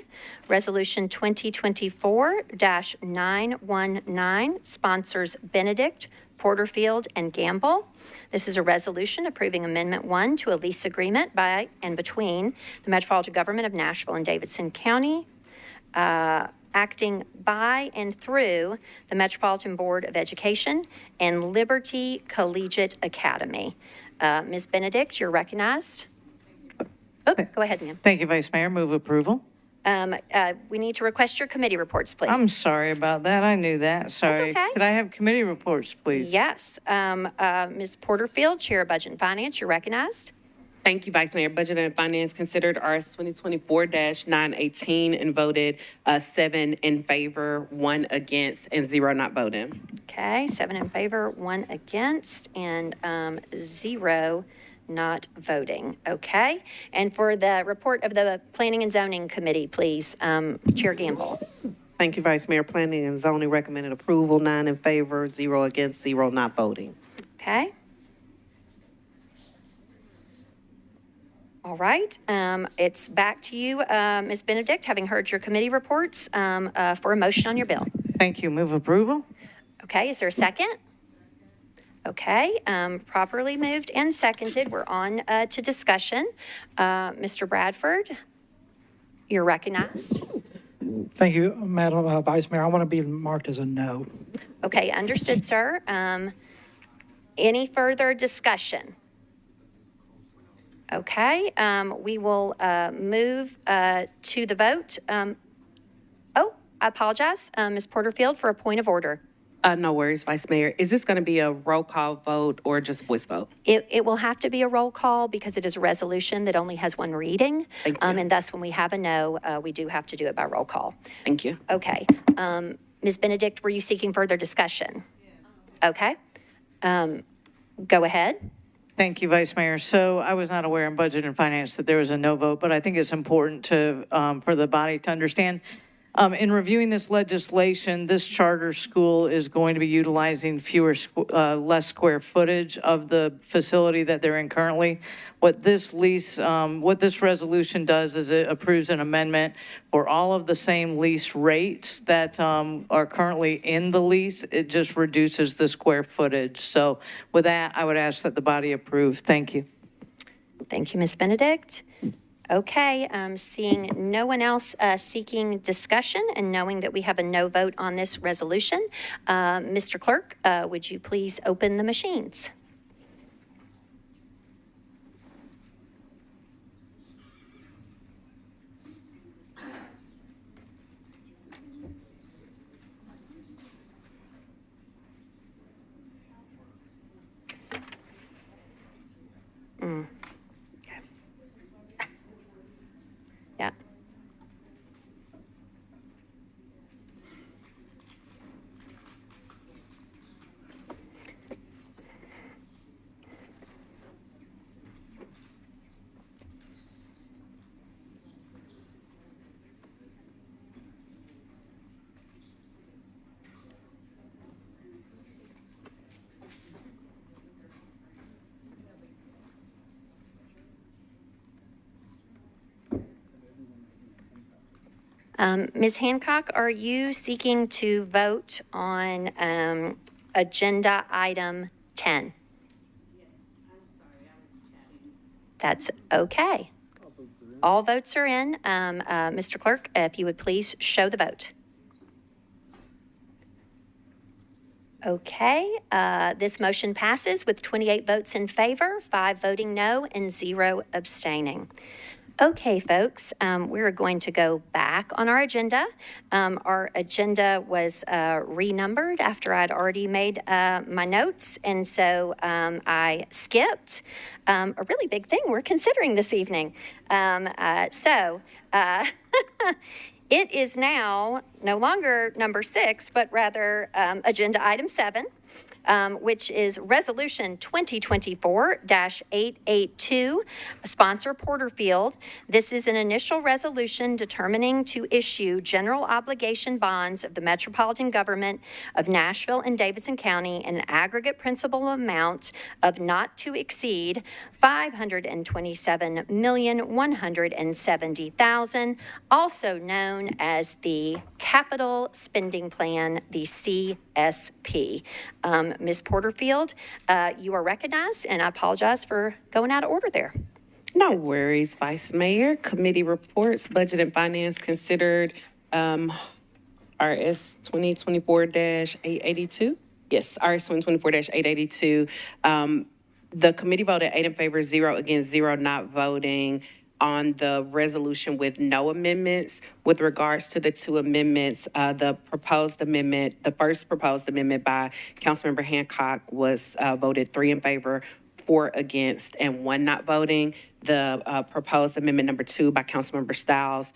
Resolution 2024-919, sponsors Benedict, Porterfield, and Gamble. This is a resolution approving Amendment 1 to a lease agreement by and between the Metropolitan Government of Nashville and Davidson County, acting by and through the Metropolitan Board of Education and Liberty Collegiate Academy. Ms. Benedict, you're recognized. Oh, go ahead, ma'am. Thank you, Vice Mayor. Move approval. We need to request your committee reports, please. I'm sorry about that. I knew that. Sorry. okay. Could I have committee reports, please? Yes. Ms. Porterfield, Chair of Budget and Finance, you're recognized. Thank you, Vice Mayor. Budget and Finance considered RS 2024-918 and voted 7 in favor, 1 against, and 0 not voting. Okay, 7 in favor, 1 against, and 0 not voting. Okay, and for the report of the Planning and Zoning Committee, please, Chair Gamble. Thank you, Vice Mayor. Planning and Zoning recommended approval, 9 in favor, 0 against, 0 not voting. Okay. All right, it's back to you, Ms. Benedict, having heard your committee reports, for a motion on your bill. Thank you. Move approval. Okay, is there a second? Okay, properly moved and seconded. We're on to discussion. Mr. Bradford? You're recognized. Thank you, Madam Vice Mayor. I want to be marked as a no. Okay, understood, sir. Any further discussion? Okay, we will move to the vote. Oh, I apologize, Ms. Porterfield, for a point of order. No worries, Vice Mayor. Is this going to be a roll call vote or just voice vote? It will have to be a roll call because it is a resolution that only has one reading. Thank you. And thus, when we have a no, we do have to do it by roll call. Thank you. Okay. Ms. Benedict, were you seeking further discussion? Yes. Okay. Go ahead. Thank you, Vice Mayor. So I was not aware in Budget and Finance that there was a no vote, but I think it's important to, for the body to understand. In reviewing this legislation, this charter school is going to be utilizing less square footage of the facility that they're in currently. What this resolution does is it approves an amendment for all of the same lease rates that are currently in the lease. It just reduces the square footage. So with that, I would ask that the body approve. Thank you. Thank you, Ms. Benedict. Okay, seeing no one else seeking discussion and knowing that we have a no vote on this resolution, Mr. Clerk, would you please open the machines? Yeah. Ms. Hancock, are you seeking to vote on agenda item 10? That's okay. All votes are in. Mr. Clerk, if you would please show the vote. Okay, this motion passes with 28 votes in favor, 5 voting no, and 0 abstaining. Okay, folks, we're going to go back on our agenda. Our agenda was renumbered after I'd already made my notes, and so I skipped a really big thing we're considering this evening. It is now no longer number 6, but rather agenda item 7. Which is Resolution 2024-882, sponsor Porterfield. This is an initial resolution determining to issue general obligation bonds of the Metropolitan Government of Nashville and Davidson County in an aggregate principal amount of not to exceed $527,170,000, also known as the Capital Spending Plan, the CSP. Ms. Porterfield, you are recognized, and I apologize for going out of order there. No worries, Vice Mayor. Committee reports, Budget and Finance considered RS 2024-882. Yes, RS 2024-882. The committee voted 8 in favor, 0 against, 0 not voting on the resolution with no amendments. With regards to the 2 amendments, the first proposed amendment by Councilmember Hancock was voted 3 in favor, 4 against, and 1 not voting. The proposed amendment number 2 by Councilmember Stiles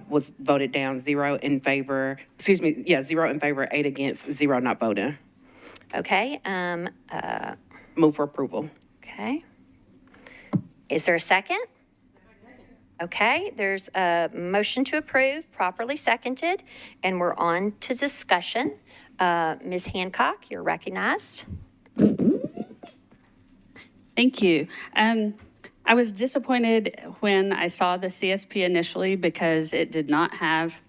was voted down 0 in favor, 0 in favor, 8 against, 0 not voting. Okay. Move for approval. Okay. Is there a second? Okay, there's a motion to approve, properly seconded, and we're on to discussion. Ms. Hancock, you're recognized. Thank you. I was disappointed when I saw the CSP initially because it did not have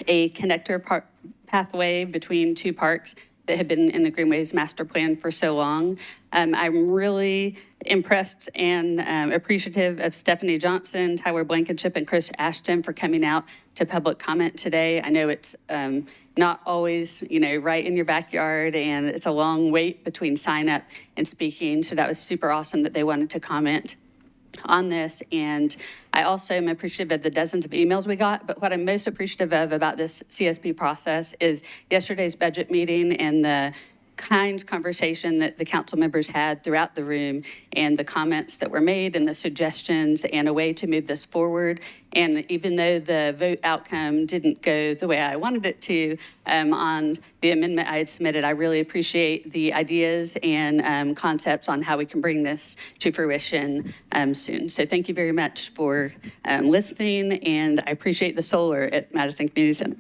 a connector pathway between 2 parks. that have been in the Greenways Master Plan for so long. I'm really impressed and appreciative of Stephanie Johnson, Tyler Blankenship, and Chris Ashton for coming out to public comment today. I know it's not always, right in your backyard, and it's a long wait between sign up and speaking. So that was super awesome that they wanted to comment on this. And I also am appreciative of the dozens of emails we got, but what I'm most appreciative of about this CSP process is yesterday's budget meeting and the kind conversation that the council members had throughout the room, and the comments that were made and the suggestions and a way to move this forward. And even though the vote outcome didn't go the way I wanted it to on the amendment I had submitted, I really appreciate the ideas and concepts on how we can bring this to fruition soon. So thank you very much for listening, and I appreciate the solar at Madison Community Center.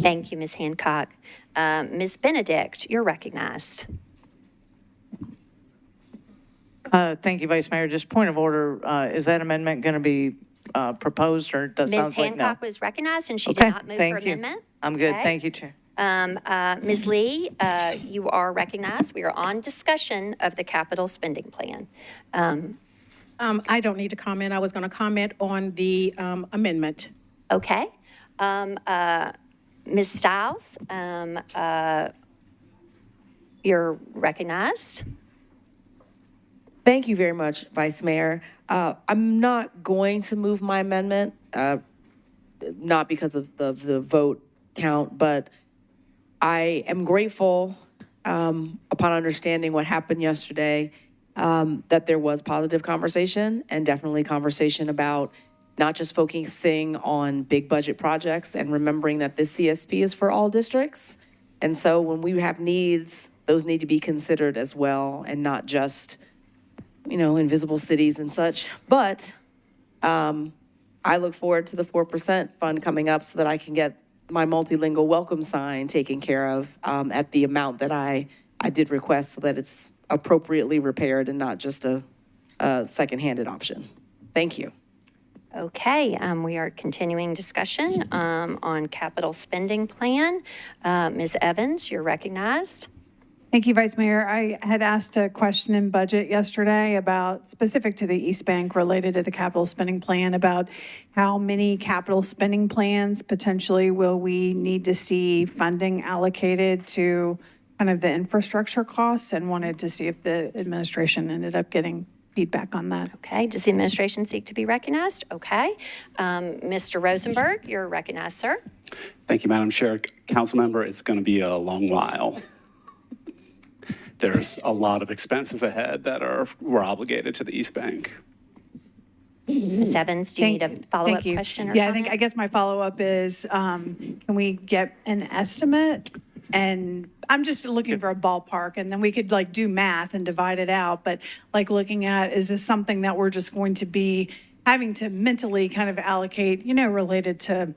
Thank you, Ms. Hancock. Ms. Benedict, you're recognized. Thank you, Vice Mayor. Just point of order, is that amendment going to be proposed, or does it sound Ms. like no? Hancock was recognized, and she Okay, did not move her thank you. amendment. I'm good. Okay. Thank you, Chair. Ms. Lee, you are recognized. We are on discussion of the capital spending plan. I don't need to comment. I was going to comment on the amendment. Okay. Ms. Stiles, you're recognized. Thank you very much, Vice Mayor. I'm not going to move my amendment, not because of the vote count, but I am grateful upon understanding what happened yesterday, that there was positive conversation, and definitely conversation about not just focusing on big budget projects and remembering that this CSP is for all districts. And so when we have needs, those need to be considered as well, and not just, invisible cities and such. But I look forward to the 4% fund coming up so that I can get my multilingual welcome sign taken care of at the amount that I did request, so that it's appropriately repaired and not just a second-handed option. Thank you. Okay, we are continuing discussion on capital spending plan. Ms. Evans, you're recognized. Thank you, Vice Mayor. I had asked a question in budget yesterday about, specific to the East Bank related to the capital spending plan, about how many capital spending plans potentially will we need to see funding allocated to kind of the infrastructure costs, and wanted to see if the administration ended up getting feedback on that. Okay, does the administration seek to be recognized? Okay. Mr. Rosenberg, you're recognized, sir. Thank you, Madam Chair. Council member, it's going to be a long while. There's a lot of expenses ahead that we're obligated to the East Bank. Ms. Evans, do you need a follow-up question or Yeah, comment? I guess my follow-up is, can we get an estimate? And I'm just looking for a ballpark, and then we could do math and divide it out. But looking at, is this something that we're just going to be having to mentally kind of allocate, related to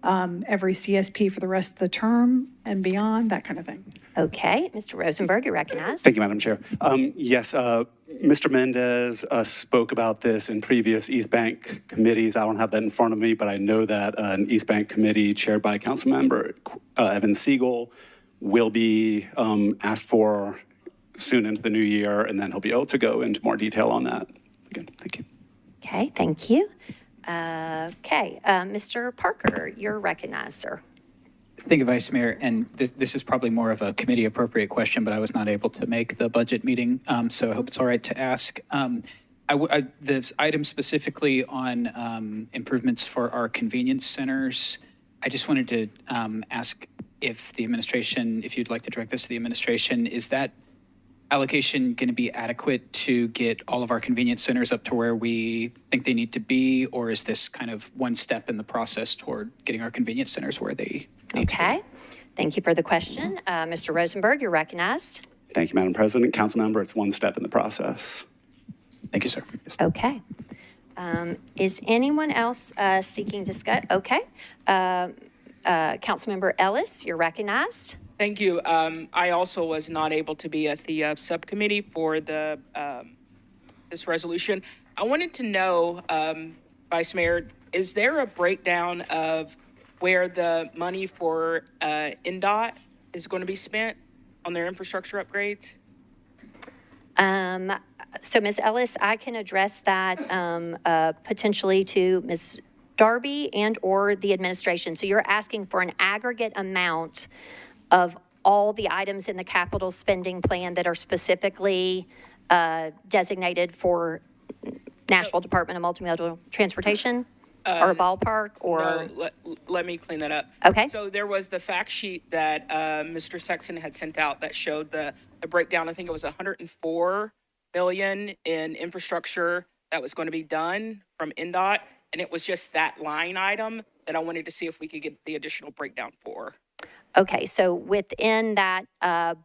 every CSP for the rest of the term and beyond, that kind of thing? Okay, Mr. Rosenberg, you're recognized. Thank you, Madam Chair. Yes, Mr. Mendez spoke about this in previous East Bank committees. I don't have that in front of me, but I know that an East Bank committee chaired by Councilmember Evan Siegel will be asked for soon into the new year, and then he'll be able to go into more detail on that. Again, thank you. Okay, thank you. Mr. Parker, you're recognized, sir. Thank you, Vice Mayor. And this is probably more of a committee appropriate question, but I was not able to make the budget meeting, so I hope it's all right to ask. The item specifically on improvements for our convenience centers, I just wanted to ask if the administration, if you'd like to direct this to the administration, is that allocation going to be adequate to get all of our convenience centers up to where we think they need to be, or is this kind of one step in the process toward getting our convenience centers where they need to be? Okay, thank you for the question. Mr. Rosenberg, you're recognized. Thank you, Madam President. Council member, it's one step in the process. Thank you, sir. Okay. Is anyone else seeking discuss? Okay. Councilmember Ellis, you're recognized. Thank you. I also was not able to be at the subcommittee for the this resolution. I wanted to know, Vice Mayor, is there a breakdown of where the money for NDOT is going to be spent? on their infrastructure upgrades? So Ms. Ellis, I can address that potentially to Ms. Darby and/or the administration. So you're asking for an aggregate amount of all the items in the capital spending plan that are specifically designated for Nashville Department of Multimodal Transportation? Or a ballpark, or? No, let me clean that up. Okay. So there was the fact sheet that Mr. Sexton had sent out that showed the breakdown. I think it was 104 million in infrastructure that was going to be done from NDOT, and it was just that line item that I wanted to see if we could get the additional breakdown for. Okay, so within that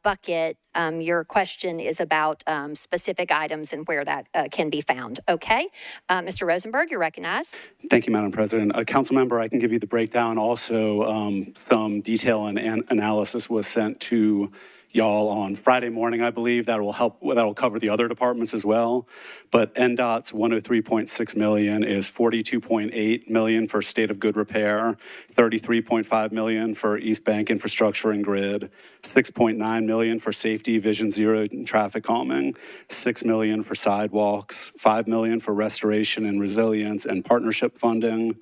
bucket, your question is about specific items and where that can be found. Okay, Mr. Rosenberg, you're recognized. Thank you, Madam President. Council member, I can give you the breakdown. Also, some detail and analysis was sent to y'all on Friday morning, I believe. That will cover the other departments as well. But NDOT's 103.6 million is 42.8 million for state of good repair, 33.5 million for East Bank infrastructure and grid, 6.9 million for safety, vision zero, and traffic calming, 6 million for sidewalks, 5 million for restoration and resilience and partnership funding,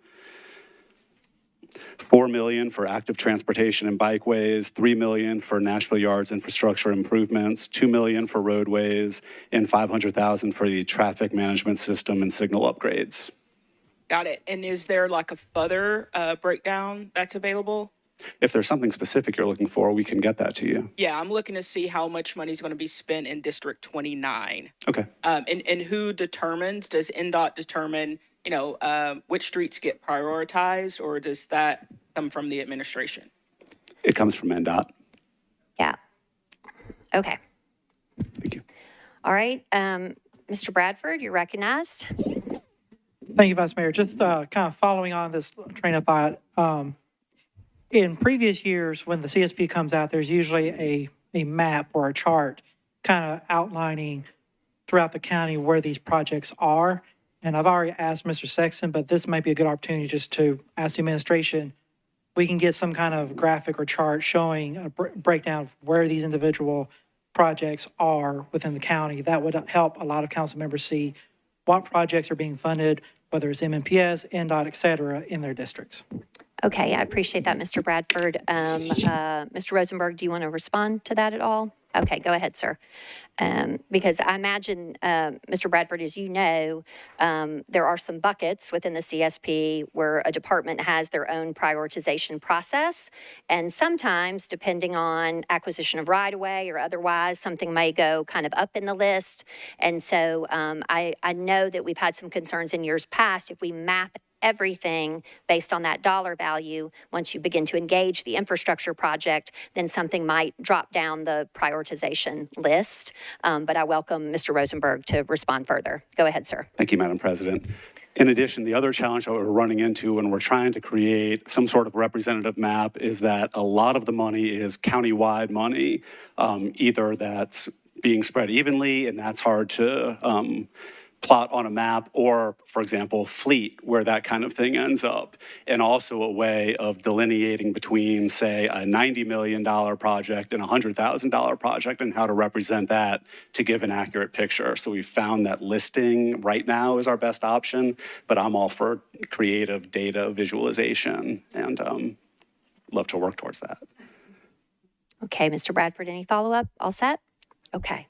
4 million for active transportation and bikeways, 3 million for Nashville Yards infrastructure improvements, 2 million for roadways, and 500,000 for the traffic management system and signal upgrades. Got it. And is there like a further breakdown that's available? If there's something specific you're looking for, we can get that to you. Yeah, I'm looking to see how much money is going to be spent in District 29. Okay. And who determines? Does NDOT determine, which streets get prioritized, or does that come from the administration? It comes from NDOT. Yeah. Okay. Thank you. All right, Mr. Bradford, you're recognized. Thank you, Vice Mayor. Just kind of following on this train of thought. In previous years, when the CSP comes out, there's usually a map or a chart kind of outlining throughout the county where these projects are. And I've already asked Mr. Sexton, but this might be a good opportunity just to ask the administration, we can get some kind of graphic or chart showing a breakdown of where these individual projects are within the county. That would help a lot of council members see what projects are being funded, whether it's MMPS, NDOT, et cetera, in their districts. Okay, I appreciate that, Mr. Bradford. Mr. Rosenberg, do you want to respond to that at all? Okay, go ahead, sir. Because I imagine, Mr. Bradford, as you know, there are some buckets within the CSP where a department has their own prioritization process. And sometimes, depending on acquisition of right-of-way or otherwise, something may go kind of up in the list. And so I know that we've had some concerns in years past if we map everything based on that dollar value. Once you begin to engage the infrastructure project, then something might drop down the prioritization list. But I welcome Mr. Rosenberg to respond further. Go ahead, sir. Thank you, Madam President. In addition, the other challenge that we're running into when we're trying to create some sort of representative map is that a lot of the money is countywide money, either that's being spread evenly, and that's hard to plot on a map, or, for example, fleet, where that kind of thing ends up, and also a way of delineating between, say, a $90 million project and a $100,000 project, and how to represent that to give an accurate picture. So we found that listing right now is our best option, but I'm all for creative data visualization, and love to work towards that. Okay, Mr. Bradford, any follow-up? All set? Okay.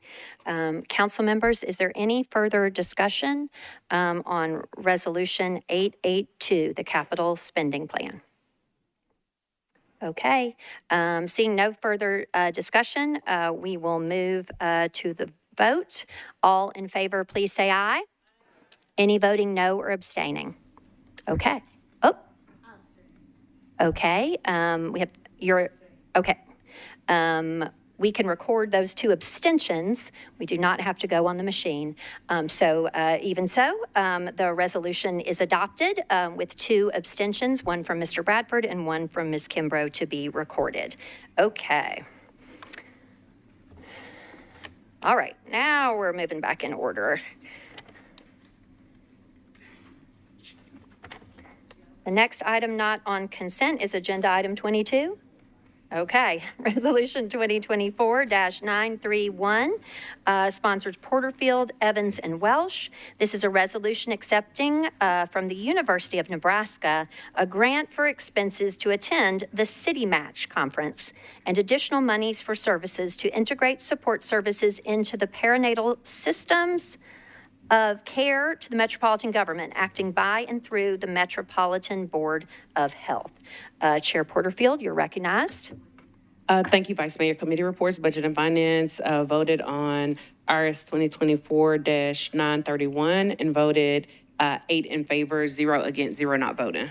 Council members, is there any further discussion on Resolution 882, the capital spending plan? Okay. Seeing no further discussion, we will move to the vote. All in favor, please say aye. Any voting no or abstaining? Okay. Oh. Okay. We have your, okay. We can record those two abstentions. We do not have to go on the machine. Even so, the resolution is adopted with two abstentions, one from Mr. Bradford and one from Ms. Kimbrough to be recorded. Okay. All right, now we're moving back in order. The next item not on consent is agenda item 22. Okay, Resolution 2024-931, sponsors Porterfield, Evans, and Welsh. This is a resolution accepting from the University of Nebraska a grant for expenses to attend the City Match Conference and additional monies for services to integrate support services into the perinatal systems of care to the Metropolitan government, acting by and through the Metropolitan Board of Health. Chair Porterfield, you're recognized. Thank you, Vice Mayor. Committee reports, Budget and Finance voted on RS 2024-931 and voted 8 in favor, 0 against, 0 not voting.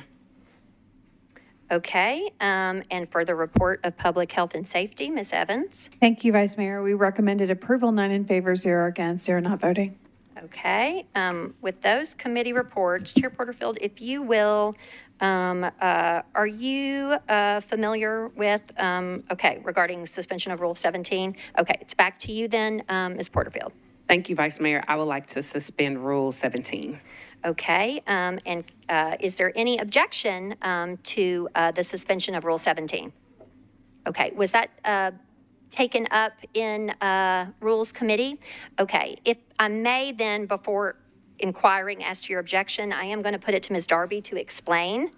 Okay, and for the report of Public Health and Safety, Ms. Evans. Thank you, Vice Mayor. We recommended approval, 9 in favor, 0 against, 0 not voting. Okay, with those committee reports, Chair Porterfield, if you will, are you familiar with, regarding suspension of Rule 17? Okay, it's back to you then, Ms. Porterfield. Thank you, Vice Mayor. I would like to suspend Rule 17. Okay, and is there any objection to the suspension of Rule 17? Okay, was that taken up in Rules Committee? Okay, if I may then, before inquiring as to your objection, I am going to put it to Ms. Darby to explain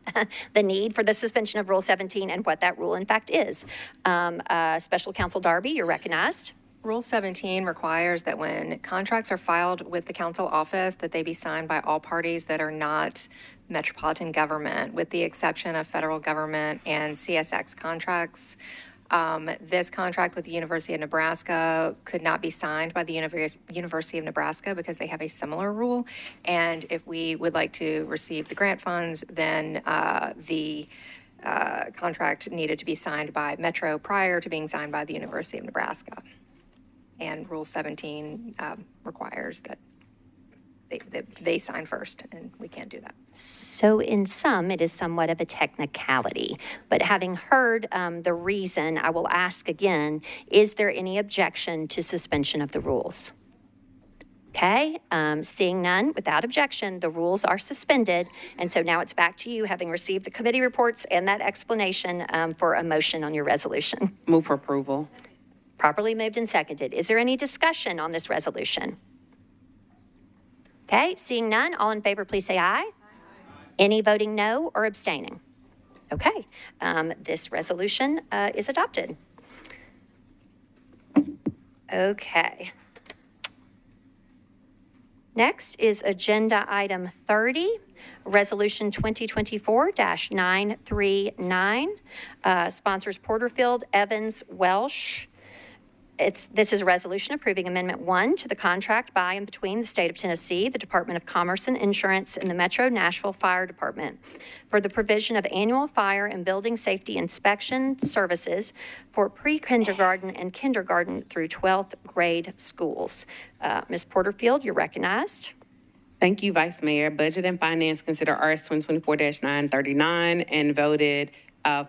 the need for the suspension of Rule 17 and what that rule in fact is. Special Counsel Darby, you're recognized. Rule 17 requires that when contracts are filed with the council office, that they be signed by all parties that are not metropolitan government, with the exception of federal government and CSX contracts. This contract with the University of Nebraska could not be signed by the University of Nebraska because they have a similar rule. And if we would like to receive the grant funds, then the contract needed to be signed by Metro prior to being signed by the University of Nebraska. And Rule 17 requires that they sign first, and we can't do that. So in sum, it is somewhat of a technicality. But having heard the reason, I will ask again, is there any objection to suspension of the rules? Okay, seeing none, without objection, the rules are suspended. And so now it's back to you, having received the committee reports and that explanation for a motion on your resolution. Move for approval. Properly moved and seconded. Is there any discussion on this resolution? Okay, seeing none, all in favor, please say aye. Any voting no or abstaining? Okay, this resolution is adopted. Okay. Next is agenda item 30, resolution 2024-939, sponsors Porterfield, Evans, Welsh. This is a resolution approving Amendment 1 to the contract by and between the State of Tennessee, the Department of Commerce and Insurance, and the Metro Nashville Fire Department for the provision of annual fire and building safety inspection services for pre-kindergarten and kindergarten through 12th grade schools. Ms. Porterfield, you're recognized. Thank you, Vice Mayor. Budget and Finance consider RS 2024-939 and voted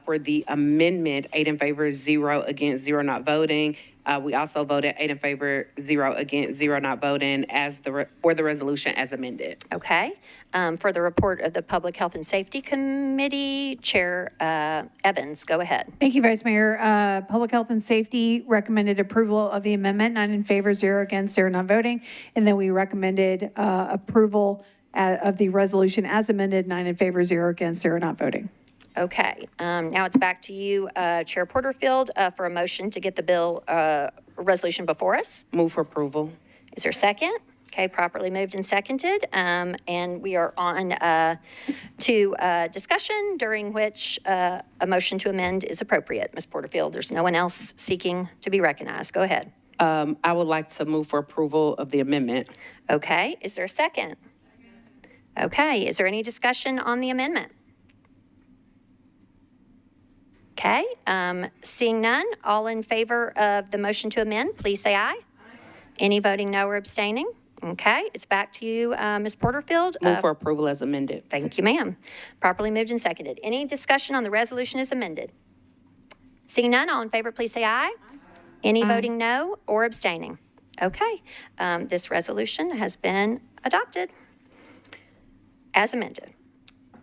for the amendment, 8 in favor, 0 against, 0 not voting. We also voted 8 in favor, 0 against, 0 not voting for the resolution as amended. Okay. For the report of the Public Health and Safety Committee, Chair Evans, go ahead. Thank you, Vice Mayor. Public Health and Safety recommended approval of the amendment, 9 in favor, 0 against, 0 not voting. And then we recommended approval of the resolution as amended, 9 in favor, 0 against, 0 not voting. Okay, now it's back to you, Chair Porterfield, for a motion to get the bill resolution before us. Move for approval. Is there a second? Okay, properly moved and seconded. And we are on to discussion during which a motion to amend is appropriate. Ms. Porterfield, there's no one else seeking to be recognized. Go ahead. I would like to move for approval of the amendment. Okay, is there a second? Okay, is there any discussion on the amendment? Okay, seeing none, all in favor of the motion to amend, please say aye. Any voting no or abstaining? Okay, it's back to you, Ms. Porterfield. Move for approval as amended. Thank you, ma'am. Properly moved and seconded. Any discussion on the resolution as amended? Seeing none, all in favor, please say aye. Any voting no or abstaining? Okay, this resolution has been adopted as amended.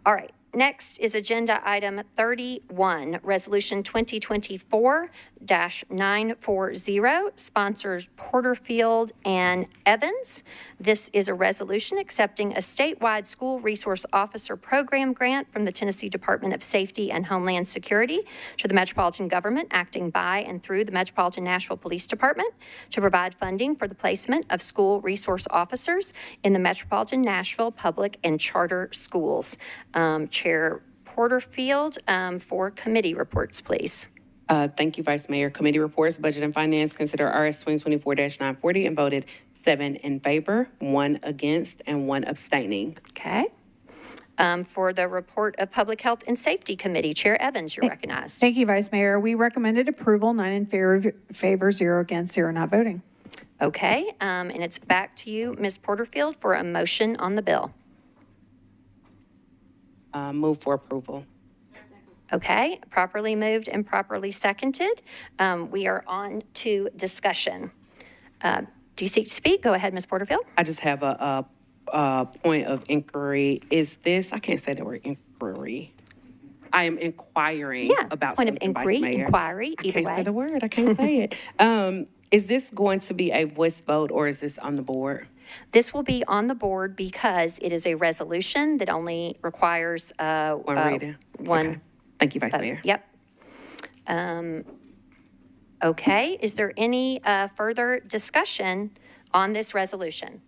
All right. Next is Agenda Item 31, Resolution 2024-940, sponsors Porterfield and Evans. This is a resolution accepting a statewide school resource officer program grant from the Tennessee Department of Safety and Homeland Security to the Metropolitan Government, acting by and through the Metropolitan Nashville Police Department to provide funding for the placement of school resource officers in the Metropolitan Nashville public and charter schools. Chair Porterfield, for committee reports, please. Thank you, Vice Mayor. Committee reports, Budget and Finance consider RS 2024-940 and voted 7 in favor, 1 against, and 1 abstaining. Okay. For the report of Public Health and Safety Committee, Chair Evans, you're recognized. Thank you, Vice Mayor. We recommended approval, 9 in favor, 0 against, 0 not voting. Okay, and it's back to you, Ms. Porterfield, for a motion on the bill. Move for approval. Okay, properly moved and properly seconded. We are on to discussion. Do you seek to speak? Go ahead, Ms. Porterfield. I just have a point of inquiry. Is this, I can't say the word inquiry. I am inquiring about point of something, inquiry, Vice Mayor. inquiry, I either can't way. say the word. I can't say it. Is this going to be a voice vote or is this on the board? This will be on the board because it is a resolution that only requires One reading. one. Okay. Thank you, Vice Mayor. Yep. Okay, is there any further discussion on this resolution?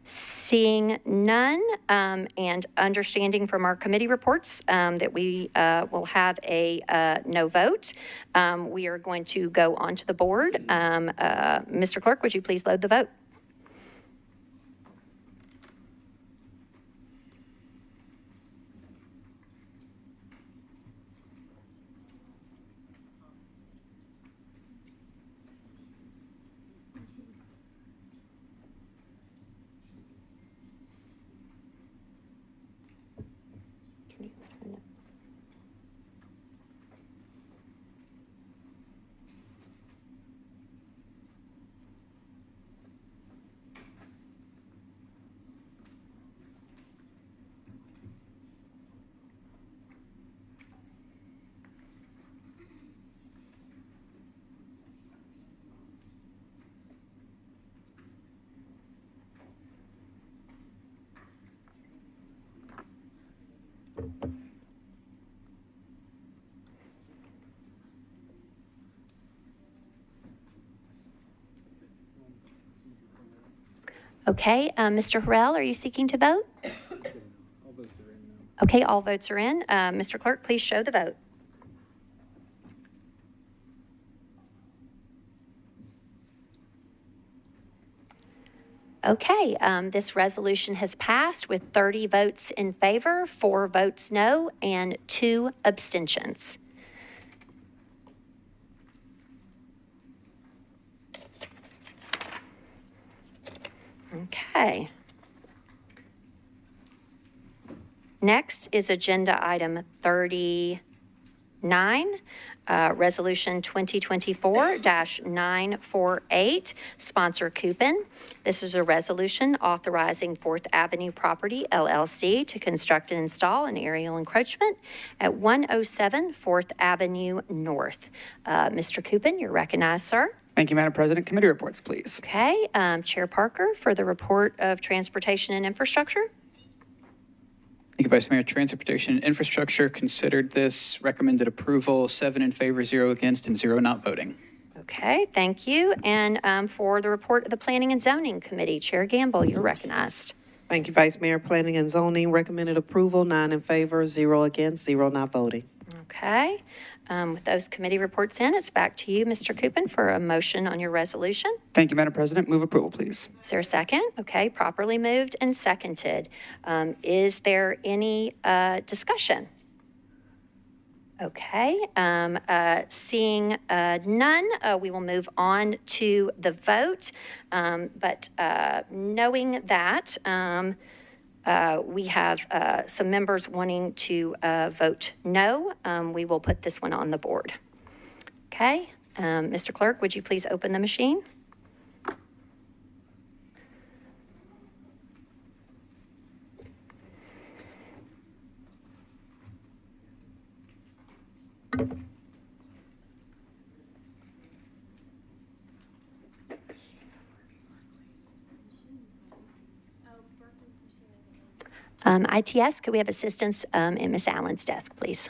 Seeing none and understanding from our committee reports that we will have a no vote, we are going to go on to the board. Mr. Clerk, would you please load the vote? Okay, Mr. Harrell, are you seeking to vote? Okay, all votes are in. Mr. Clerk, please show the vote. Okay, this resolution has passed with 30 votes in favor, 4 votes no, and 2 abstentions. Okay. Next is Agenda Item 39, Resolution 2024-948, sponsor Coupon. This is a resolution authorizing 4th Avenue Property, LLC, to construct and install an aerial encroachment at 107 4th Avenue North. Mr. Coupon, you're recognized, sir. Thank you, Madam President. Committee reports, please. Okay, Chair Parker for the report of Transportation and Infrastructure. Thank you, Vice Mayor. Transportation and Infrastructure considered this, recommended approval, 7 in favor, 0 against, and 0 not voting. Okay, thank you. And for the report of the Planning and Zoning Committee, Chair Gamble, you're recognized. Thank you, Vice Mayor. Planning and Zoning recommended approval, 9 in favor, 0 against, 0 not voting. Okay, with those committee reports in, it's back to you, Mr. Coupon, for a motion on your resolution. Thank you, Madam President. Move approval, please. Is there a second? Okay, properly moved and seconded. Is there any discussion? Okay, seeing none, we will move on to the vote. But knowing that, we have some members wanting to vote no. We will put this one on the board. Okay, Mr. Clerk, would you please open the machine? ITS, could we have assistance in Ms. Allen's desk, please?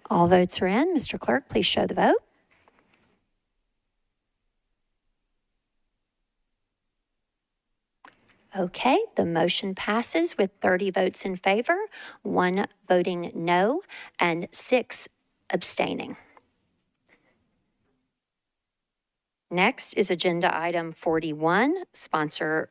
All votes are in. Mr. Clerk, please show the vote. Okay, the motion passes with 30 votes in favor, 1 voting no, and 6 abstaining. Next is agenda item 41, sponsor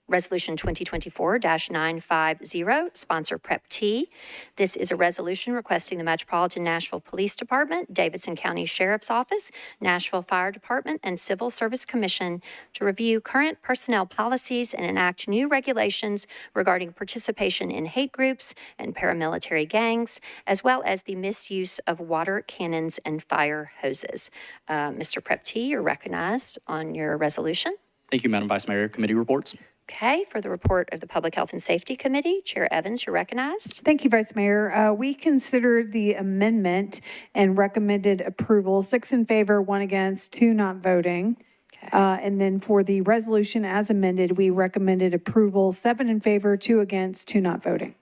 Resolution 2024-950, sponsor Prep T. This is a resolution requesting the Metropolitan Nashville Police Department, Davidson County Sheriff's Office, Nashville Fire Department, and Civil Service Commission to review current personnel policies and enact new regulations regarding participation in hate groups and paramilitary gangs, as well as the misuse of water cannons and fire hoses. Mr. Prep T, you're recognized on your resolution. Thank you, Madam Vice Mayor. Committee reports. Okay, for the report of the Public Health and Safety Committee, Chair Evans, you're recognized. Thank you, Vice Mayor. We considered the amendment and recommended approval. 6 in favor, 1 against, 2 not voting. Okay. And then for the resolution as amended, we recommended approval. 7 in favor, 2 against, 2 not voting.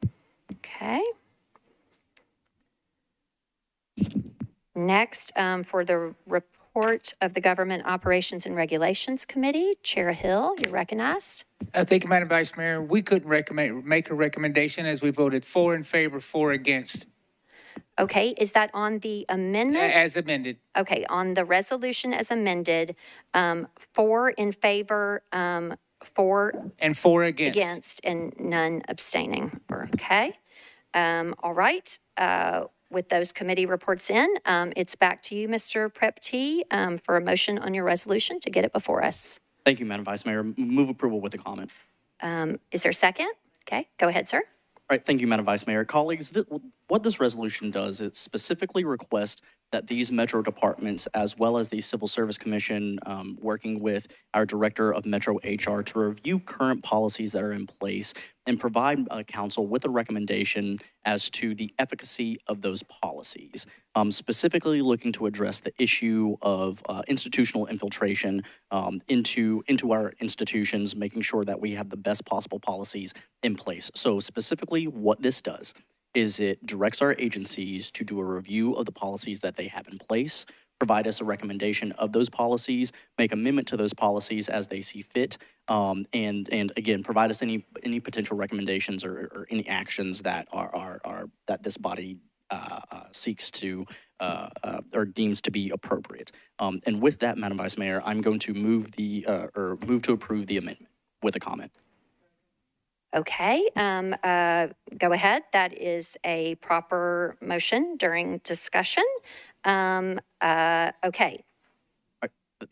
Okay. Next, for the report of the Government Operations and Regulations Committee, Chair Hill, you're recognized. Thank you, Madam Vice Mayor. We couldn't make a recommendation as we voted 4 in favor, 4 against. Okay, is that on the amendment? As amended. Okay, on the resolution as amended, 4 in favor, 4 and 4 against, and none abstaining. Okay. All right. With those committee reports in, it's back to you, Mr. Prep T, for a motion on your resolution to get it before us. Thank you, Madam Vice Mayor. Move approval with a comment. Is there a second? Okay, go ahead, sir. All right, thank you, Madam Vice Mayor. Colleagues, what this resolution does, it specifically requests that these metro departments, as well as the Civil Service Commission, working with our Director of Metro HR, to review current policies that are in place and provide council with a recommendation as to the efficacy of those policies, specifically looking to address the issue of institutional infiltration into our institutions, making sure that we have the best possible policies in place. So specifically what this does is it directs our agencies to do a review of the policies that they have in place, provide us a recommendation of those policies, make amendment to those policies as they see fit, and again, provide us any potential recommendations or any actions that are that this body seeks to or deems to be appropriate. And with that, Madam Vice Mayor, I'm going to move to approve the amendment with a comment. Okay, go ahead. That is a proper motion during discussion. Okay.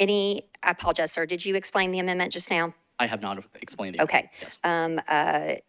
I apologize, sir. Did you explain the amendment just now? I have not explained the Okay. amendment. Yes.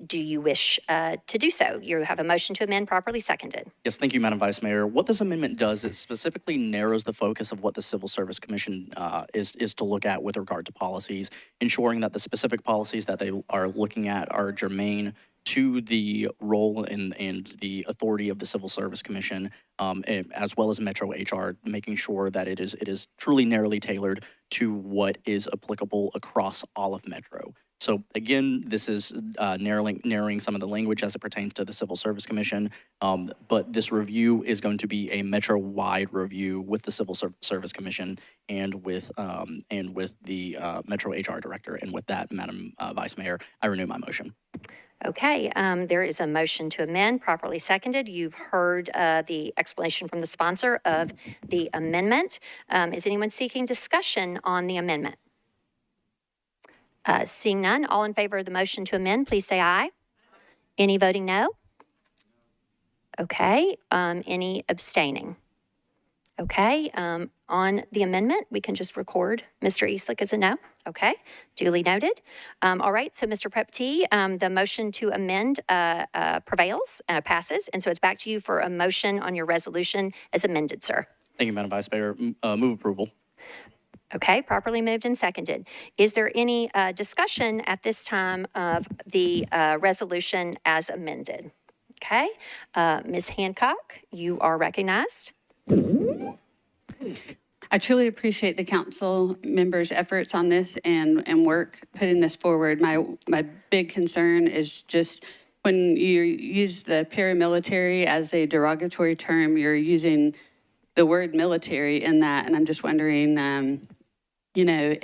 Do you wish to do so? You have a motion to amend properly seconded. Yes, thank you, Madam Vice Mayor. What this amendment does is specifically narrows the focus of what the Civil Service Commission is to look at with regard to policies, ensuring that the specific policies that they are looking at are germane to the role and the authority of the Civil Service Commission, as well as Metro HR, making sure that it is truly narrowly tailored to what is applicable across all of Metro. So again, this is narrowing some of the language as it pertains to the Civil Service Commission, but this review is going to be a Metro-wide review with the Civil Service Commission and with the Metro HR Director. And with that, Madam Vice Mayor, I renew my motion. Okay, there is a motion to amend properly seconded. You've heard the explanation from the sponsor of the amendment. Is anyone seeking discussion on the amendment? Seeing none, all in favor of the motion to amend, please say aye. Any voting no? Okay, any abstaining? Okay, on the amendment, we can just record Mr. Eastlick as a no. Okay, duly noted. All right, so Mr. Prepty, the motion to amend prevails, passes, and so it's back to you for a motion on your resolution as amended, sir. Thank you, Madam Vice Mayor. Move approval. Okay, properly moved and seconded. Is there any discussion at this time of the resolution as amended? Okay, Ms. Hancock, you are recognized. I truly appreciate the council members' efforts on this and work putting this forward. My big concern is just when you use the paramilitary as a derogatory term, you're using the word military in that, and I'm just wondering, you know,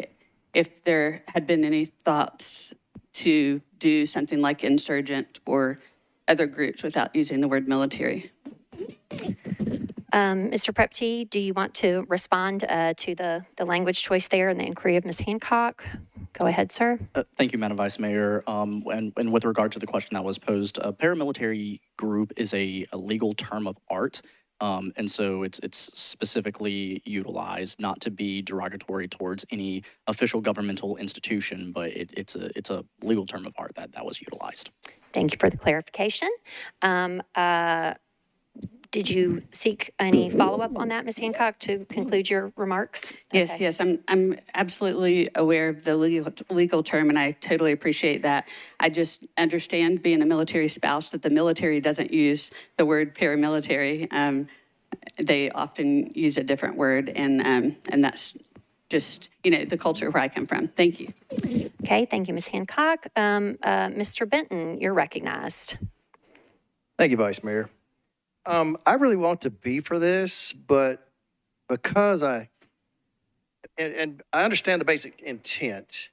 if there had been any thoughts to do something like insurgent or other groups without using the word military. Mr. Prepty, do you want to respond to the language choice there and the inquiry of Ms. Hancock? Go ahead, sir. Thank you, Madam Vice Mayor. And with regard to the question that was posed, a paramilitary group is a legal term of art. And so it's specifically utilized not to be derogatory towards any official governmental institution, but it's a legal term of art that was utilized. Thank you for the clarification. Did you seek any follow-up on that, Ms. Hancock, to conclude your remarks? Yes, Okay. yes, I'm absolutely aware of the legal term, and I totally appreciate that. I just understand, being a military spouse, that the military doesn't use the word paramilitary. They often use a different word, and that's just, you know, the culture where I come from. Thank you. Okay, thank you, Ms. Hancock. Mr. Benton, you're recognized. Thank you, Vice Mayor. I really want to be for this, but because and I understand the basic intent,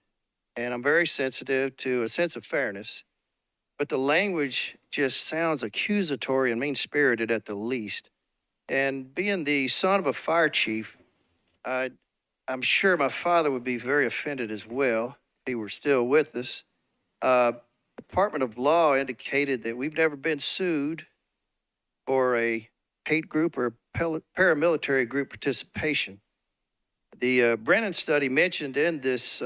and I'm very sensitive to a sense of fairness, but the language just sounds accusatory and mean-spirited at the least. And being the son of a fire chief, I'm sure my father would be very offended as well if he were still with us. Department of Law indicated that we've never been sued for a hate group or paramilitary group participation. The Brennan study mentioned in this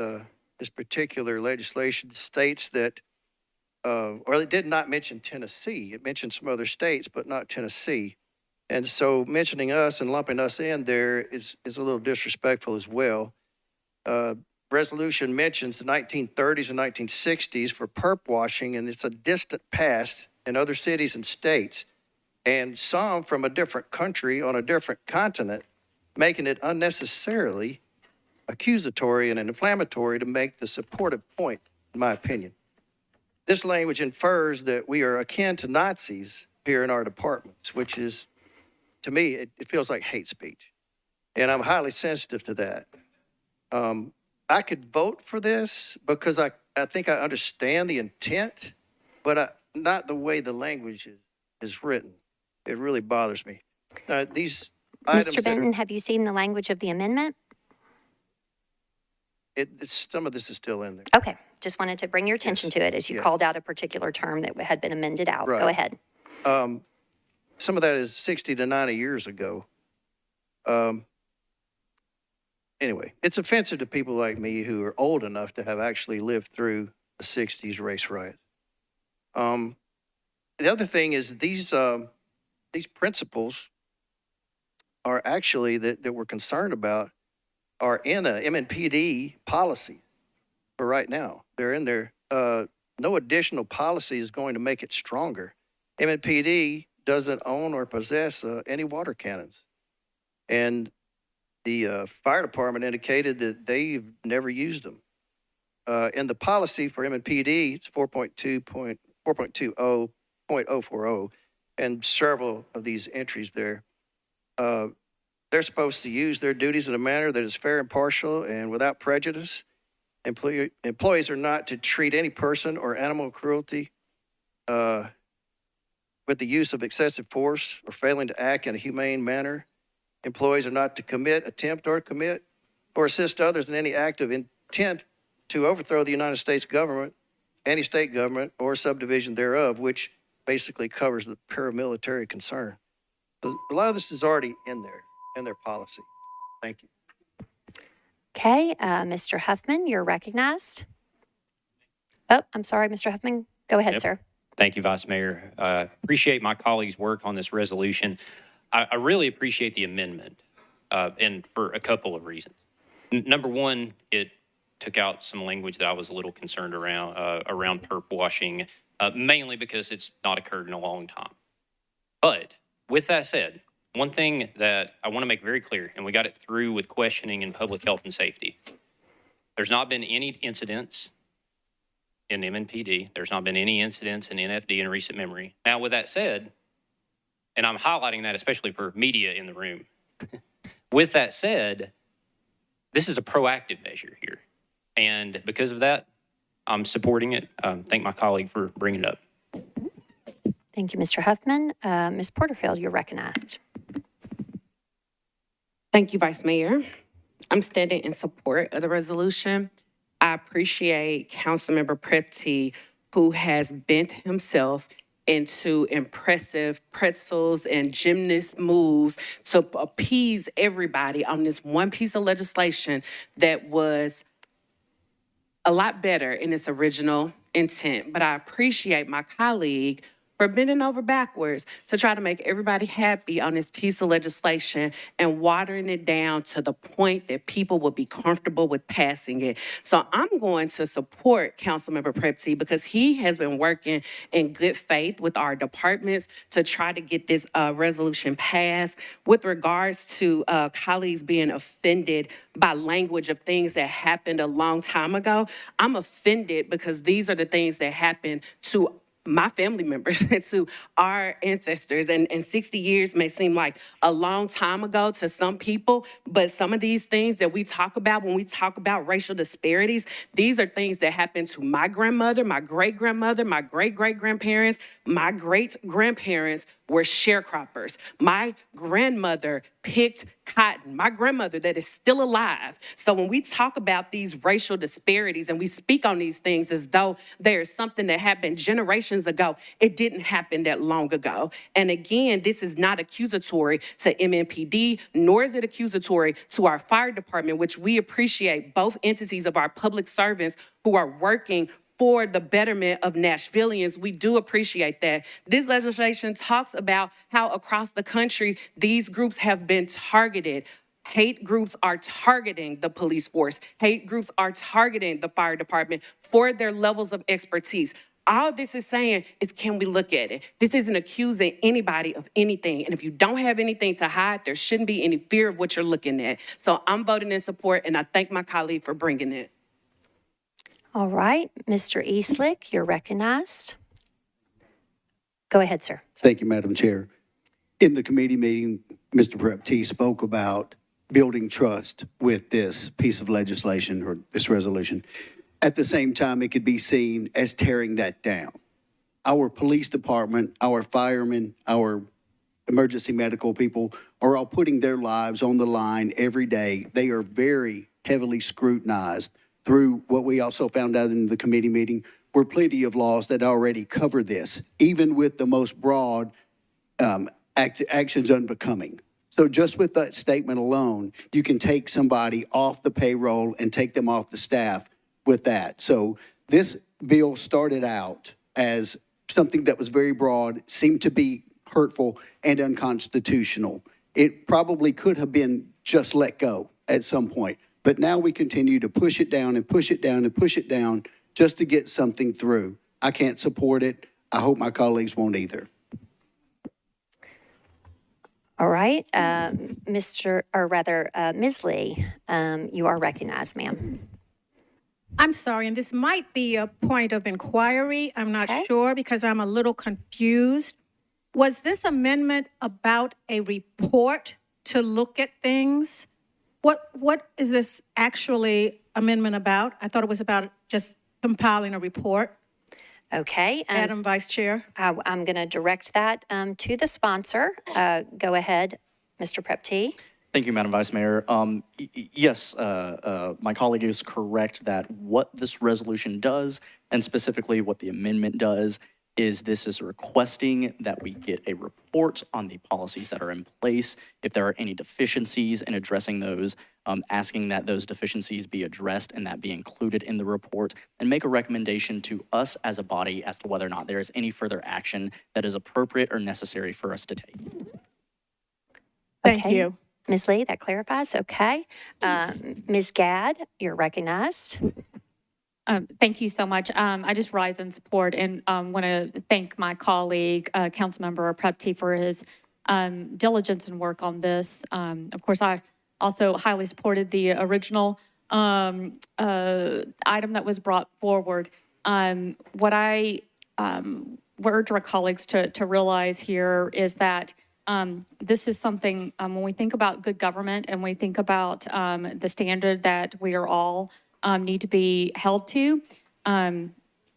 particular legislation states that, or it did not mention Tennessee. It mentioned some other states, but not Tennessee. And so mentioning us and lumping us in there is a little disrespectful as well. Resolution mentions the 1930s and 1960s for perp washing, and it's a distant past in other cities and states, and some from a different country on a different continent, making it unnecessarily accusatory and inflammatory to make the supportive point, in my opinion. This language infers that we are akin to Nazis here in our departments, which is, to me, it feels like hate speech. And I'm highly sensitive to that. I could vote for this because I think I understand the intent, but not the way the language is written. It really bothers me. These items Mr. Benton, have you seen the language of the amendment? some of this is still in there. Okay, just wanted to bring your attention to it as you called out a particular term that had been amended out. Right. Go ahead. Some of that is 60 to 90 years ago. Anyway, it's offensive to people like me who are old enough to have actually lived through the 60s race riots. The other thing is these principles are actually that we're concerned about are in a MNPD policy for right now. They're in there. No additional policy is going to make it stronger. MNPD doesn't own or possess any water cannons. And the fire department indicated that they've never used them. In the policy for MNPD, it's 4.20.040, and several of these entries there. They're supposed to use their duties in a manner that is fair, impartial, and without prejudice. Employees are not to treat any person or animal cruelty with the use of excessive force or failing to act in a humane manner. Employees are not to commit, attempt, or commit, or assist others in any act of intent to overthrow the United States government, any state government, or subdivision thereof, which basically covers the paramilitary concern. So a lot of this is already in there. and their policy. Thank you. Okay, Mr. Huffman, you're recognized. Oh, I'm sorry, Mr. Huffman. Go ahead, Yep. sir. Thank you, Vice Mayor. Appreciate my colleagues' work on this resolution. I really appreciate the amendment, and for a couple of reasons. Number one, it took out some language that I was a little concerned around perp washing, mainly because it's not occurred in a long time. But with that said, one thing that I want to make very clear, and we got it through with questioning in public health and safety, there's not been any incidents in MNPD. There's not been any incidents in NFD in recent memory. Now, with that said, and I'm highlighting that especially for media in the room, with that said, this is a proactive measure here. And because of that, I'm supporting it. Thank my colleague for bringing it up. Thank you, Mr. Huffman. Ms. Porterfield, you're recognized. Thank you, Vice Mayor. I'm standing in support of the resolution. I appreciate Councilmember Prepty, who has bent himself into impressive pretzels and gymnast moves to appease everybody on this one piece of legislation that was a lot better in its original intent. But I appreciate my colleague for bending over backwards to try to make everybody happy on this piece of legislation and watering it down to the point that people will be comfortable with passing it. So I'm going to support Councilmember Prepty because he has been working in good faith with our departments to try to get this resolution passed. With regards to colleagues being offended by language of things that happened a long time ago, I'm offended because these are the things that happened to my family members and to our ancestors. And 60 years may seem like a long time ago to some people, but some of these things that we talk about when we talk about racial disparities, these are things that happened to my grandmother, my great-grandmother, my great-great-grandparents, my great-grandparents were sharecroppers. My grandmother picked cotton. My grandmother that is still alive. So when we talk about these racial disparities and we speak on these things as though there's something that happened generations ago, it didn't happen that long ago. And again, this is not accusatory to MNPD, nor is it accusatory to our fire department, which we appreciate both entities of our public servants who are working for the betterment of Nashvillians. We do appreciate that. This legislation talks about how across the country, these groups have been targeted. Hate groups are targeting the police force. Hate groups are targeting the fire department for their levels of expertise. All this is saying is, can we look at it? This isn't accusing anybody of anything. And if you don't have anything to hide, there shouldn't be any fear of what you're looking at. So I'm voting in support, and I thank my colleague for bringing it. All right, Mr. Eastlick, you're recognized. Go ahead, sir. Thank you, Madam Chair. In the committee meeting, Mr. Prepty spoke about building trust with this piece of legislation or this resolution. At the same time, it could be seen as tearing that down. Our police department, our firemen, our emergency medical people are all putting their lives on the line every day. They are very heavily scrutinized through what we also found out in the committee meeting were plenty of laws that already cover this, even with the most broad actions unbecoming. So just with that statement alone, you can take somebody off the payroll and take them off the staff with that. So this bill started out as something that was very broad, seemed to be hurtful and unconstitutional. It probably could have been just let go at some point. But now we continue to push it down and push it down and push it down just to get something through. I can't support it. I hope my colleagues won't either. All right, Ms. Lee, you are recognized, ma'am. I'm sorry, and this might be a point of inquiry. I'm not sure because I'm a little confused. Was this amendment about a report to look at things? What is this actually amendment about? I thought it was about just compiling a report. Okay. Madam Vice Chair. I'm going to direct that to the sponsor. Go ahead, Mr. Prepty. Thank you, Madam Vice Mayor. Yes, my colleague is correct that what this resolution does, and specifically what the amendment does, is this is requesting that we get a report on the policies that are in place, if there are any deficiencies in addressing those, asking that those deficiencies be addressed and that be included in the report, and make a recommendation to us as a body as to whether or not there is any further action that is appropriate or necessary for us to take. Thank you. Ms. Lee, that clarifies. Okay. Ms. Gadd, you're recognized. Thank you so much. I just rise in support and want to thank my colleague, Councilmember Prepty, for his diligence and work on this. Of course, I also highly supported the original item that was brought forward. What I urge our colleagues to realize here is that this is something, when we think about good government and we think about the standard that we are all need to be held to,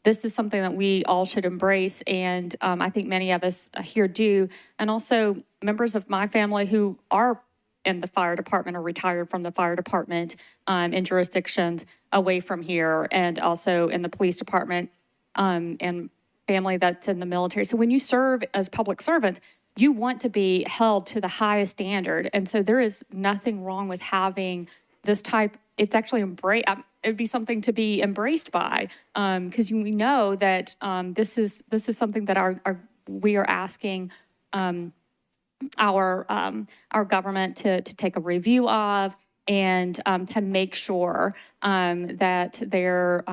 this is something that we all should embrace, and I think many of us here do. And also members of my family who are in the fire department or retired from the fire department in jurisdictions away from here, and also in the police department and family that's in the military. So when you serve as public servants, you want to be held to the highest standard. And so there is nothing wrong with having this type. It's actually it'd be something to be embraced by, because we know that this is something that we are asking our government to take a review of, and to make sure that they're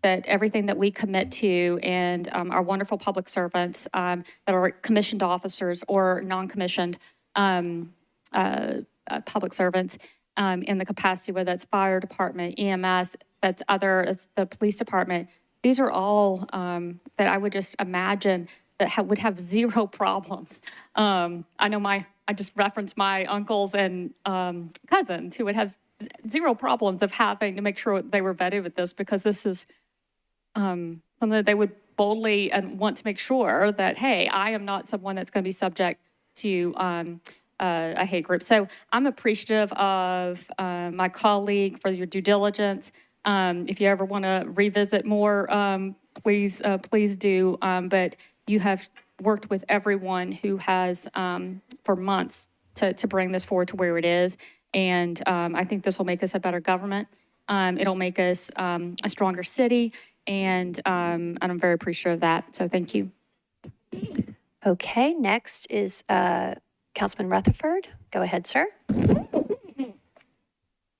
that everything that we commit to, and our wonderful public servants that are commissioned officers or non-commissioned public servants in the capacity, whether that's fire department, EMS, it's the police department. These are all that I would just imagine that would have zero problems. I know I just referenced my uncles and cousins who would have zero problems of having to make sure they were vetted with this, because this is something that they would boldly and want to make sure that, hey, I am not someone that's going to be subject to a hate group. So I'm appreciative of my colleague for your due diligence. If you ever want to revisit more, please do. But you have worked with everyone who has for months to bring this forward to where it is. And I think this will make us a better government. It'll make us a stronger city. And I'm very appreciative of that. So thank you. Okay, next is Councilman Rutherford. Go ahead, sir.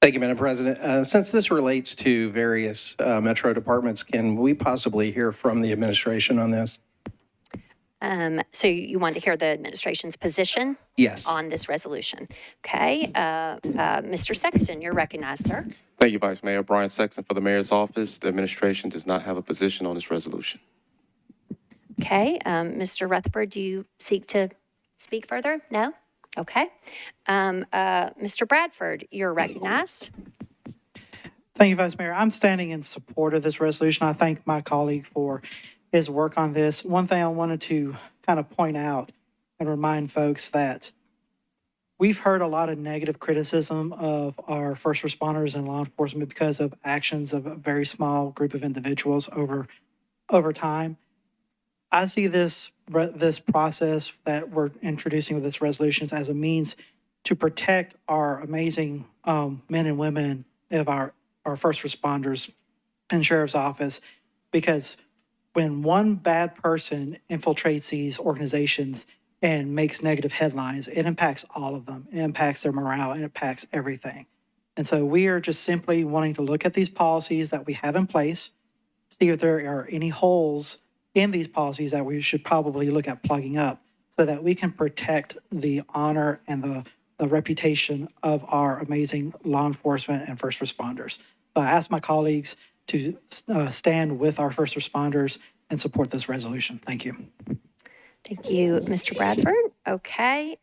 Thank you, Madam President. Since this relates to various metro departments, can we possibly hear from the administration on this? So you want to hear the administration's position? Yes. On this resolution. Okay, Mr. Sexton, you're recognized, sir. Thank you, Vice Mayor. Brian Sexton for the Mayor's Office. The administration does not have a position on this resolution. Okay, Mr. Rutherford, do you seek to speak further? No? Okay. Mr. Bradford, you're recognized. Thank you, Vice Mayor. I'm standing in support of this resolution. I thank my colleague for his work on this. One thing I wanted to kind of point out and remind folks that we've heard a lot of negative criticism of our first responders and law enforcement because of actions of a very small group of individuals over time. I see this process that we're introducing with this resolution as a means to protect our amazing men and women of our first responders and sheriff's office, because when one bad person infiltrates these organizations and makes negative headlines, it impacts all of them. It impacts their morale, and it impacts everything. And so we are just simply wanting to look at these policies that we have in place, see if there are any holes in these policies that we should probably look at plugging up, so that we can protect the honor and the reputation of our amazing law enforcement and first responders. So I ask my colleagues to stand with our first responders and support this resolution. Thank you. Thank you, Mr. Bradford. Okay,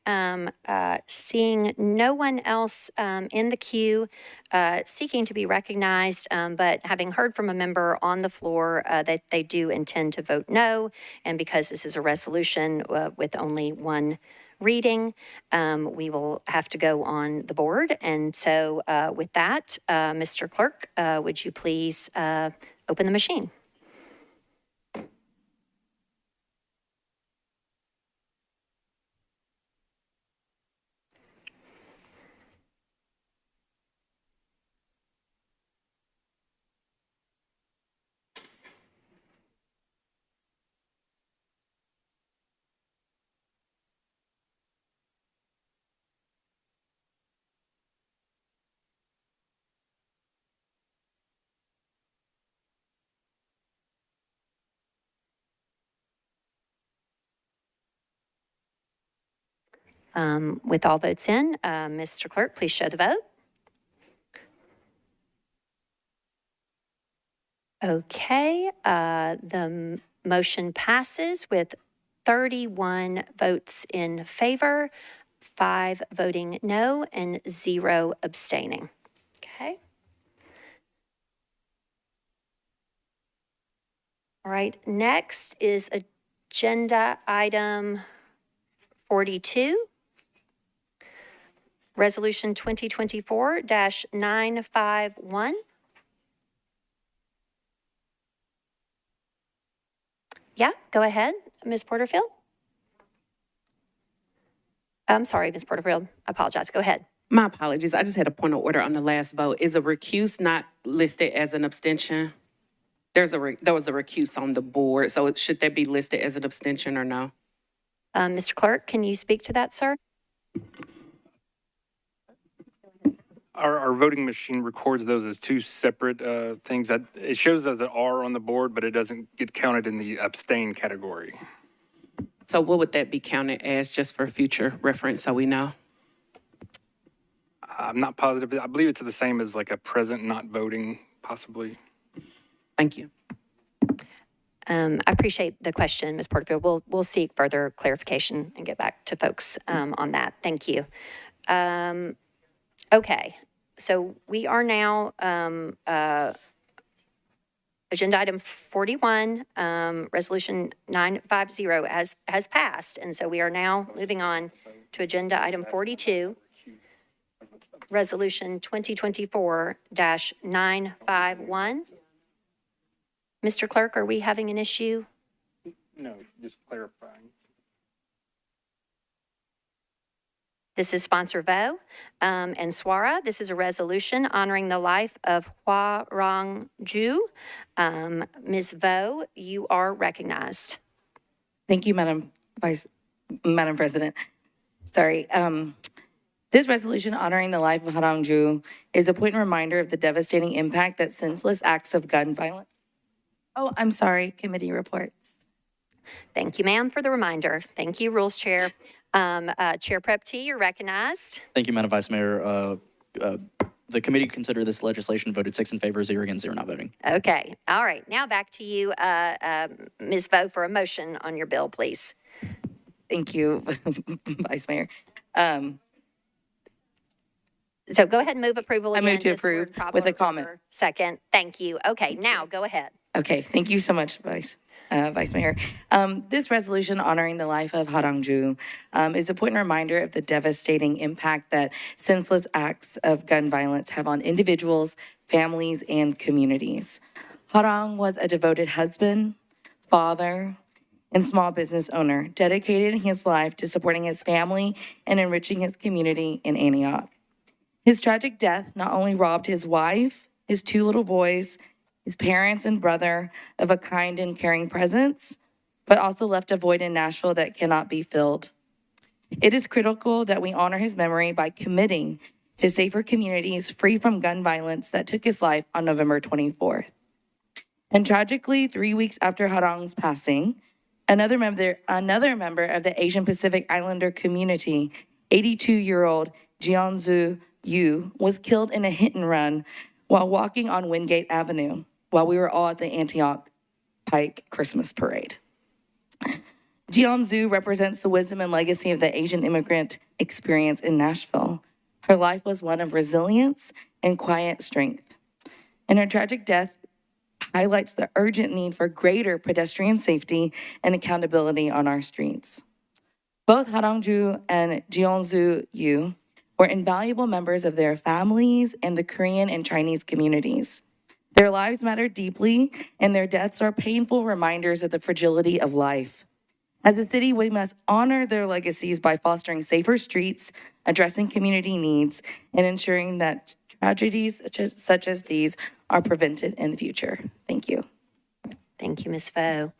seeing no one else in the queue seeking to be recognized, but having heard from a member on the floor that they do intend to vote no, and because this is a resolution with only one reading, we will have to go on the board. And so with that, Mr. Clerk, would you please open the machine? With all votes in, Mr. Clerk, please show the vote. Okay, the motion passes with 31 votes in favor, 5 voting no, and 0 abstaining. Okay. All right, next is agenda item 42. Resolution 2024-951. Yeah, go ahead, Ms. Porterfield. I'm sorry, Ms. Porterfield. I apologize. Go ahead. My apologies. I just had a point of order on the last vote. Is a recuse not listed as an abstention? There was a recuse on the board, so should that be listed as an abstention or no? Mr. Clerk, can you speak to that, sir? Our voting machine records those as two separate things. That it shows as an R on the board, but it doesn't get counted in the abstain category. So what would that be counted as, just for future reference, so we know? I'm not positive. I believe it's the same as like a present not voting, possibly. Thank you. I appreciate the question, Ms. Porterfield. We'll seek further clarification and get back to folks on that. Thank you. Okay, so we are now agenda item 41, resolution 950 has passed, and so we are now moving on to agenda item 42, resolution 2024-951. Mr. Clerk, are we having an issue? No, just clarifying. This is sponsor Vo and Swara. This is a resolution honoring the life of Hua Rong Ju. Ms. Vo, you are recognized. Thank you, Madam President. Sorry. This resolution honoring the life of Hua Rong Ju is a poignant reminder of the devastating impact that senseless acts of gun violence. Oh, I'm sorry, committee reports. Thank you, ma'am, for the reminder. Thank you, Rules Chair. Chair Prep T, you're recognized. Thank you, Madam Vice Mayor. The committee considered this legislation, voted 6 in favor, 0 against, 0 not voting. Okay. All right. Now back to you, Ms. Vo, for a motion on your bill, please. Thank you, Vice Mayor. So go ahead and move approval again. I move to approve with a comment. Second. Thank you. Okay. Now go ahead. Okay. Thank you so much, Vice Mayor. This resolution honoring the life of Hua Rong Ju is a poignant reminder of the devastating impact that senseless acts of gun violence have on individuals, families, and communities. Hua Rong was a devoted husband, father, and small business owner, dedicating his life to supporting his family and enriching his community in Antioch. His tragic death not only robbed his wife, his 2 little boys, his parents and brother of a kind and caring presence, but also left a void in Nashville that cannot be filled. It is critical that we honor his memory by committing to safer communities free from gun violence that took his life on November 24th. And tragically, 3 weeks after Hua Rong's passing, another member of the Asian Pacific Islander community, 82-year-old Jianzu Yu, was killed in a hit and run while walking on Wingate Avenue, while we were all at the Antioch Pike Christmas Parade. Jianzu represents the wisdom and legacy of the Asian immigrant experience in Nashville. Her life was one of resilience and quiet strength. And her tragic death highlights the urgent need for greater pedestrian safety and accountability on our streets. Both Hua Rong Ju and Jianzu Yu were invaluable members of their families and the Korean and Chinese communities. Their lives matter deeply, and their deaths are painful reminders of the fragility of life. As a city, we must honor their legacies by fostering safer streets, addressing community needs, and ensuring that tragedies such as these are prevented in the future. Thank you. Thank you, Ms. Vo.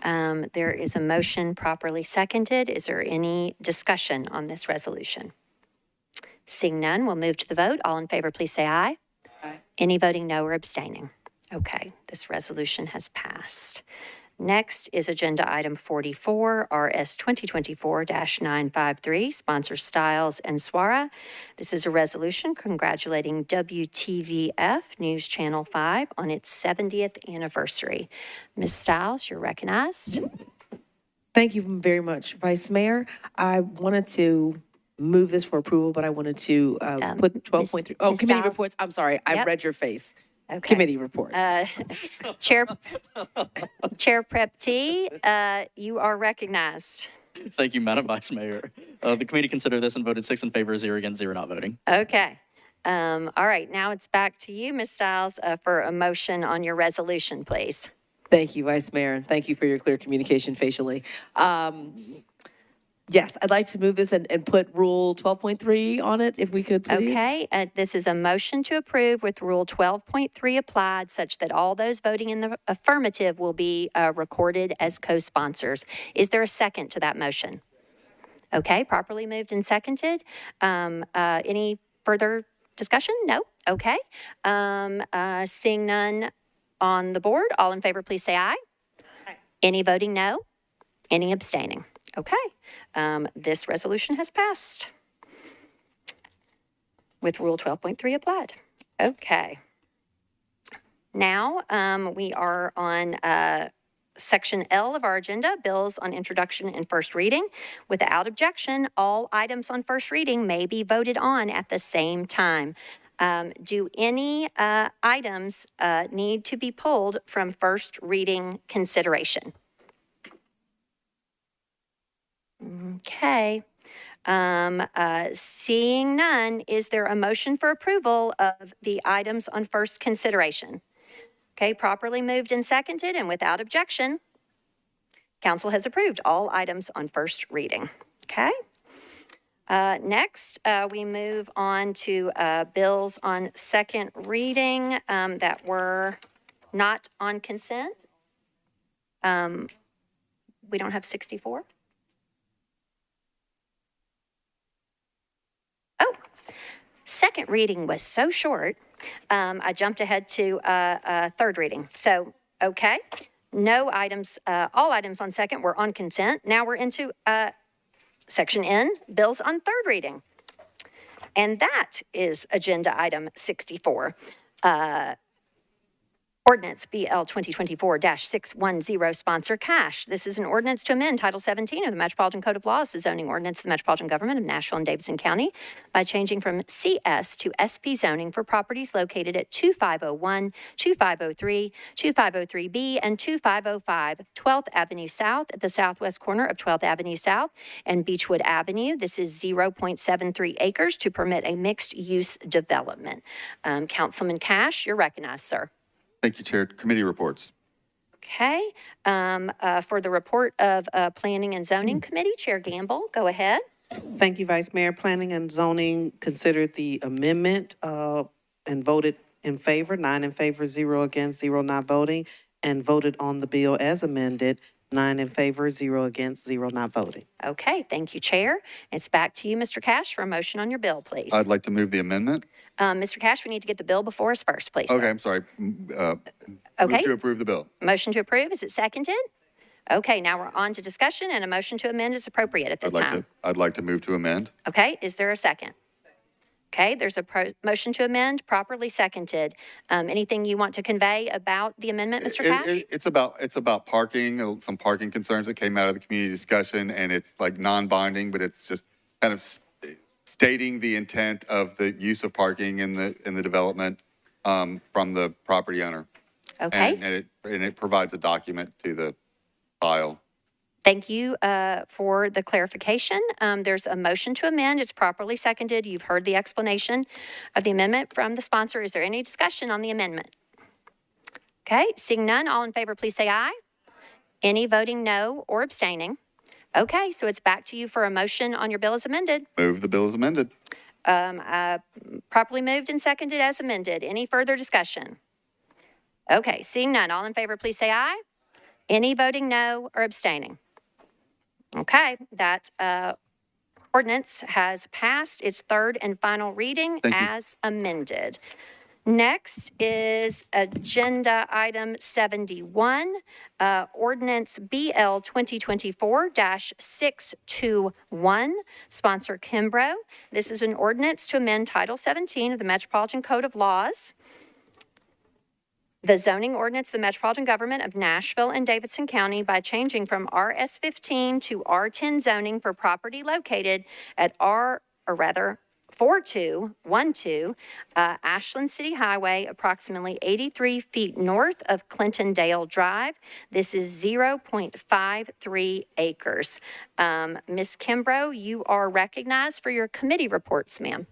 There is a motion properly seconded. Is there any discussion on this resolution? Seeing none, we'll move to the vote. All in favor, please say aye. Aye. Any voting no or abstaining? Okay, this resolution has passed. Next is Agenda Item 44, RS 2024-953, sponsor Stiles and Swara. This is a resolution congratulating WTVF News Channel 5 on its 70th anniversary. Ms. Stiles, you're recognized. Thank you very much, Vice Mayor. I wanted to move this for approval, but I wanted to put 12.3. Oh, Ms. committee Stiles? reports. I'm sorry. I Yep. read your face. Okay. Committee reports. Chair Prep T, you are recognized. Thank you, Madam Vice Mayor. The committee considered this and voted 6 in favor, 0 against, 0 not voting. Okay. All right, now it's back to you, Ms. Stiles, for a motion on your resolution, please. Thank you, Vice Mayor, and thank you for your clear communication facially. Yes, I'd like to move this and put Rule 12.3 on it, if we could, please. Okay, this is a motion to approve with Rule 12.3 applied such that all those voting in the affirmative will be recorded as co-sponsors. Is there a second to that motion? Okay, properly moved and seconded. Any further discussion? No? Okay. Seeing none on the board, all in favor, please say aye. Aye. Any voting no? Any abstaining? Okay. This resolution has passed with Rule 12.3 applied. Okay. Now we are on Section L of our agenda, bills on introduction and first reading. Without objection, all items on first reading may be voted on at the same time. Do any items need to be pulled from first reading consideration? Okay. Seeing none, is there a motion for approval of the items on first consideration? Okay, properly moved and seconded and without objection, council has approved all items on first reading. Okay. Next, we move on to bills on second reading that were not on consent. We don't have 64. Oh, second reading was so short, I jumped ahead to third reading. So, okay, no items, all items on second were on consent. Now we're into Section N, bills on third reading. And that is Agenda Item 64. Ordinance BL 2024-610, sponsor Cash. This is an ordinance to amend Title 17 of the Metropolitan Code of Laws, the zoning ordinance of the Metropolitan Government of Nashville and Davidson County, by changing from CS to SP zoning for properties located at 2501, 2503, 2503B, and 2505 12th Avenue South at the southwest corner of 12th Avenue South and Beechwood Avenue. This is 0.73 acres to permit a mixed-use development. Councilman Cash, you're recognized, sir. Thank you, Chair. Committee reports. Okay. For the report of Planning and Zoning Committee, Chair Gamble, go ahead. Thank you, Vice Mayor. Planning and Zoning considered the amendment and voted in favor, 9 in favor, 0 against, 0 not voting, and voted on the bill as amended, 9 in favor, 0 against, 0 not voting. Okay, thank you, Chair. It's back to you, Mr. Cash, for a motion on your bill, please. I'd like to move the amendment. Mr. Cash, we need to get the bill before us first, please. Okay, I'm sorry. Okay. Move to approve the bill. Motion to approve, is it seconded? Okay, now we're on to discussion, and a motion to amend is appropriate at this time. I'd like to move to amend. Okay, is there a second? Okay, there's a motion to amend, properly seconded. Anything you want to convey about the amendment, Mr. Cash? It's about parking, some parking concerns that came out of the community discussion, and it's like non-binding, but it's just kind of stating the intent of the use of parking in the development from the property owner. Okay. And it provides a document to the file. Thank you for the clarification. There's a motion to amend. It's properly seconded. You've heard the explanation of the amendment from the sponsor. Is there any discussion on the amendment? Okay, seeing none, all in favor, please say aye. Any voting no or abstaining? Okay, so it's back to you for a motion on your bill as amended. Move the bill as amended. Properly moved and seconded as amended. Any further discussion? Okay, seeing none, all in favor, please say aye. Any voting no or abstaining? Okay, that ordinance has passed its third and final reading as amended. Next is Agenda Item 71, Ordinance BL 2024-621, sponsor Kimbrough. This is an ordinance to amend Title 17 of the Metropolitan Code of Laws, the zoning ordinance of the Metropolitan Government of Nashville and Davidson County by changing from RS15 to R10 zoning for property located at 4212 Ashland City Highway, approximately 83 feet north of Clintondale Drive. This is 0.53 acres. Ms. Kimbrough, you are recognized for your committee reports, ma'am.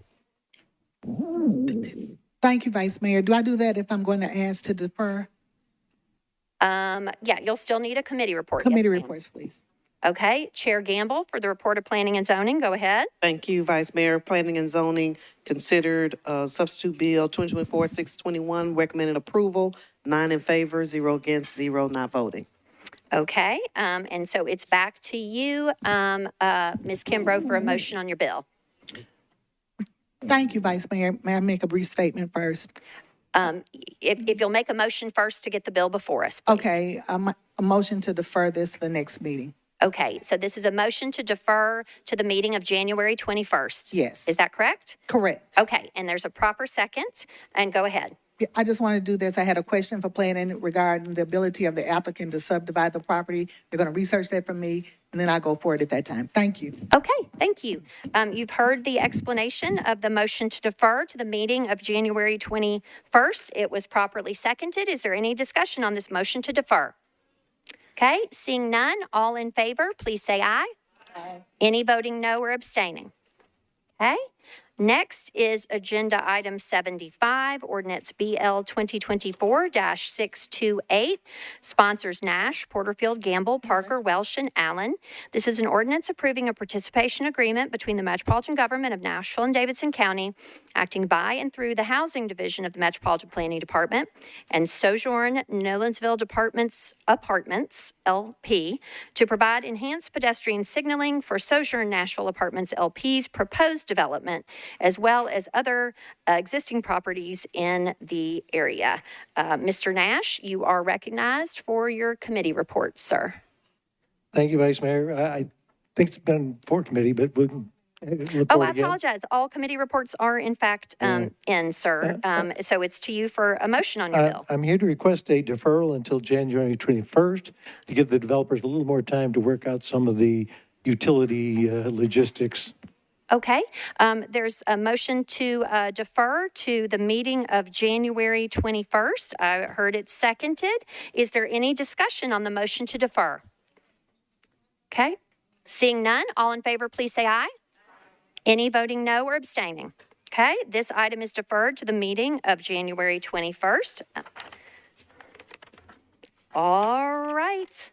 Thank you, Vice Mayor. Do I do that if I'm going to ask to defer? Yeah, you'll still need a committee report. Committee yes, ma'am. reports, please. Okay, Chair Gamble for the report of Planning and Zoning. Go ahead. Thank you, Vice Mayor. Planning and Zoning considered substitute bill 2024-621, recommended approval, 9 in favor, 0 against, 0 not voting. Okay, and so it's back to you, Ms. Kimbrough, for a motion on your bill. Thank you, Vice Mayor. May I make a brief statement first? If you'll make a motion first to get the bill before us, please. Okay, a motion to defer this to the next meeting. Okay, so this is a motion to defer to the meeting of January 21st. Yes. Is that correct? Correct. Okay, and there's a proper second, and go ahead. I just want to do this. I had a question for planning regarding the ability of the applicant to subdivide the property. They're going to research that for me, and then I'll go forward at that time. Thank you. Okay, thank you. You've heard the explanation of the motion to defer to the meeting of January 21st. It was properly seconded. Is there any discussion on this motion to defer? Okay, seeing none, all in favor, please say aye. Aye. Any voting no or abstaining? Okay. Next is Agenda Item 75, Ordinance BL 2024-628, sponsors Nash, Porterfield, Gamble, Parker, Welsh, and Allen. This is an ordinance approving a participation agreement between the Metropolitan Government of Nashville and Davidson County, acting by and through the Housing Division of the Metropolitan Planning Department, and Sojourn Nolensville Apartments, LP, to provide enhanced pedestrian signaling for Sojourn Nashville Apartments, LP's proposed development, as well as other existing properties in the area. Mr. Nash, you are recognized for your committee report, sir. Thank you, Vice Mayor. I think it's been for committee, but we can report Oh, I again. apologize. All committee reports are in fact in, sir. So it's to you for a motion on your bill. I'm here to request a deferral until January 21st to give the developers a little more time to work out some of the utility logistics. Okay, there's a motion to defer to the meeting of January 21st. I heard it seconded. Is there any discussion on the motion to defer? Okay, seeing none, all in favor, please say aye. Any voting no or abstaining? Okay, this item is deferred to the meeting of January 21st. All right.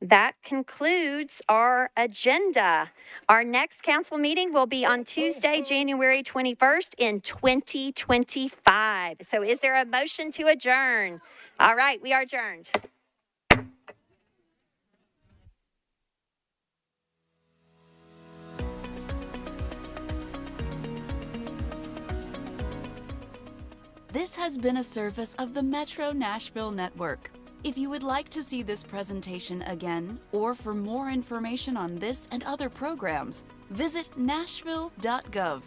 That concludes our agenda. Our next council meeting will be on Tuesday, January 21st in 2025. So is there a motion to adjourn? All right, we are adjourned. This has been a service of the Metro Nashville Network. If you would like to see this presentation again, or for more information on this and other programs, visit nashville.gov.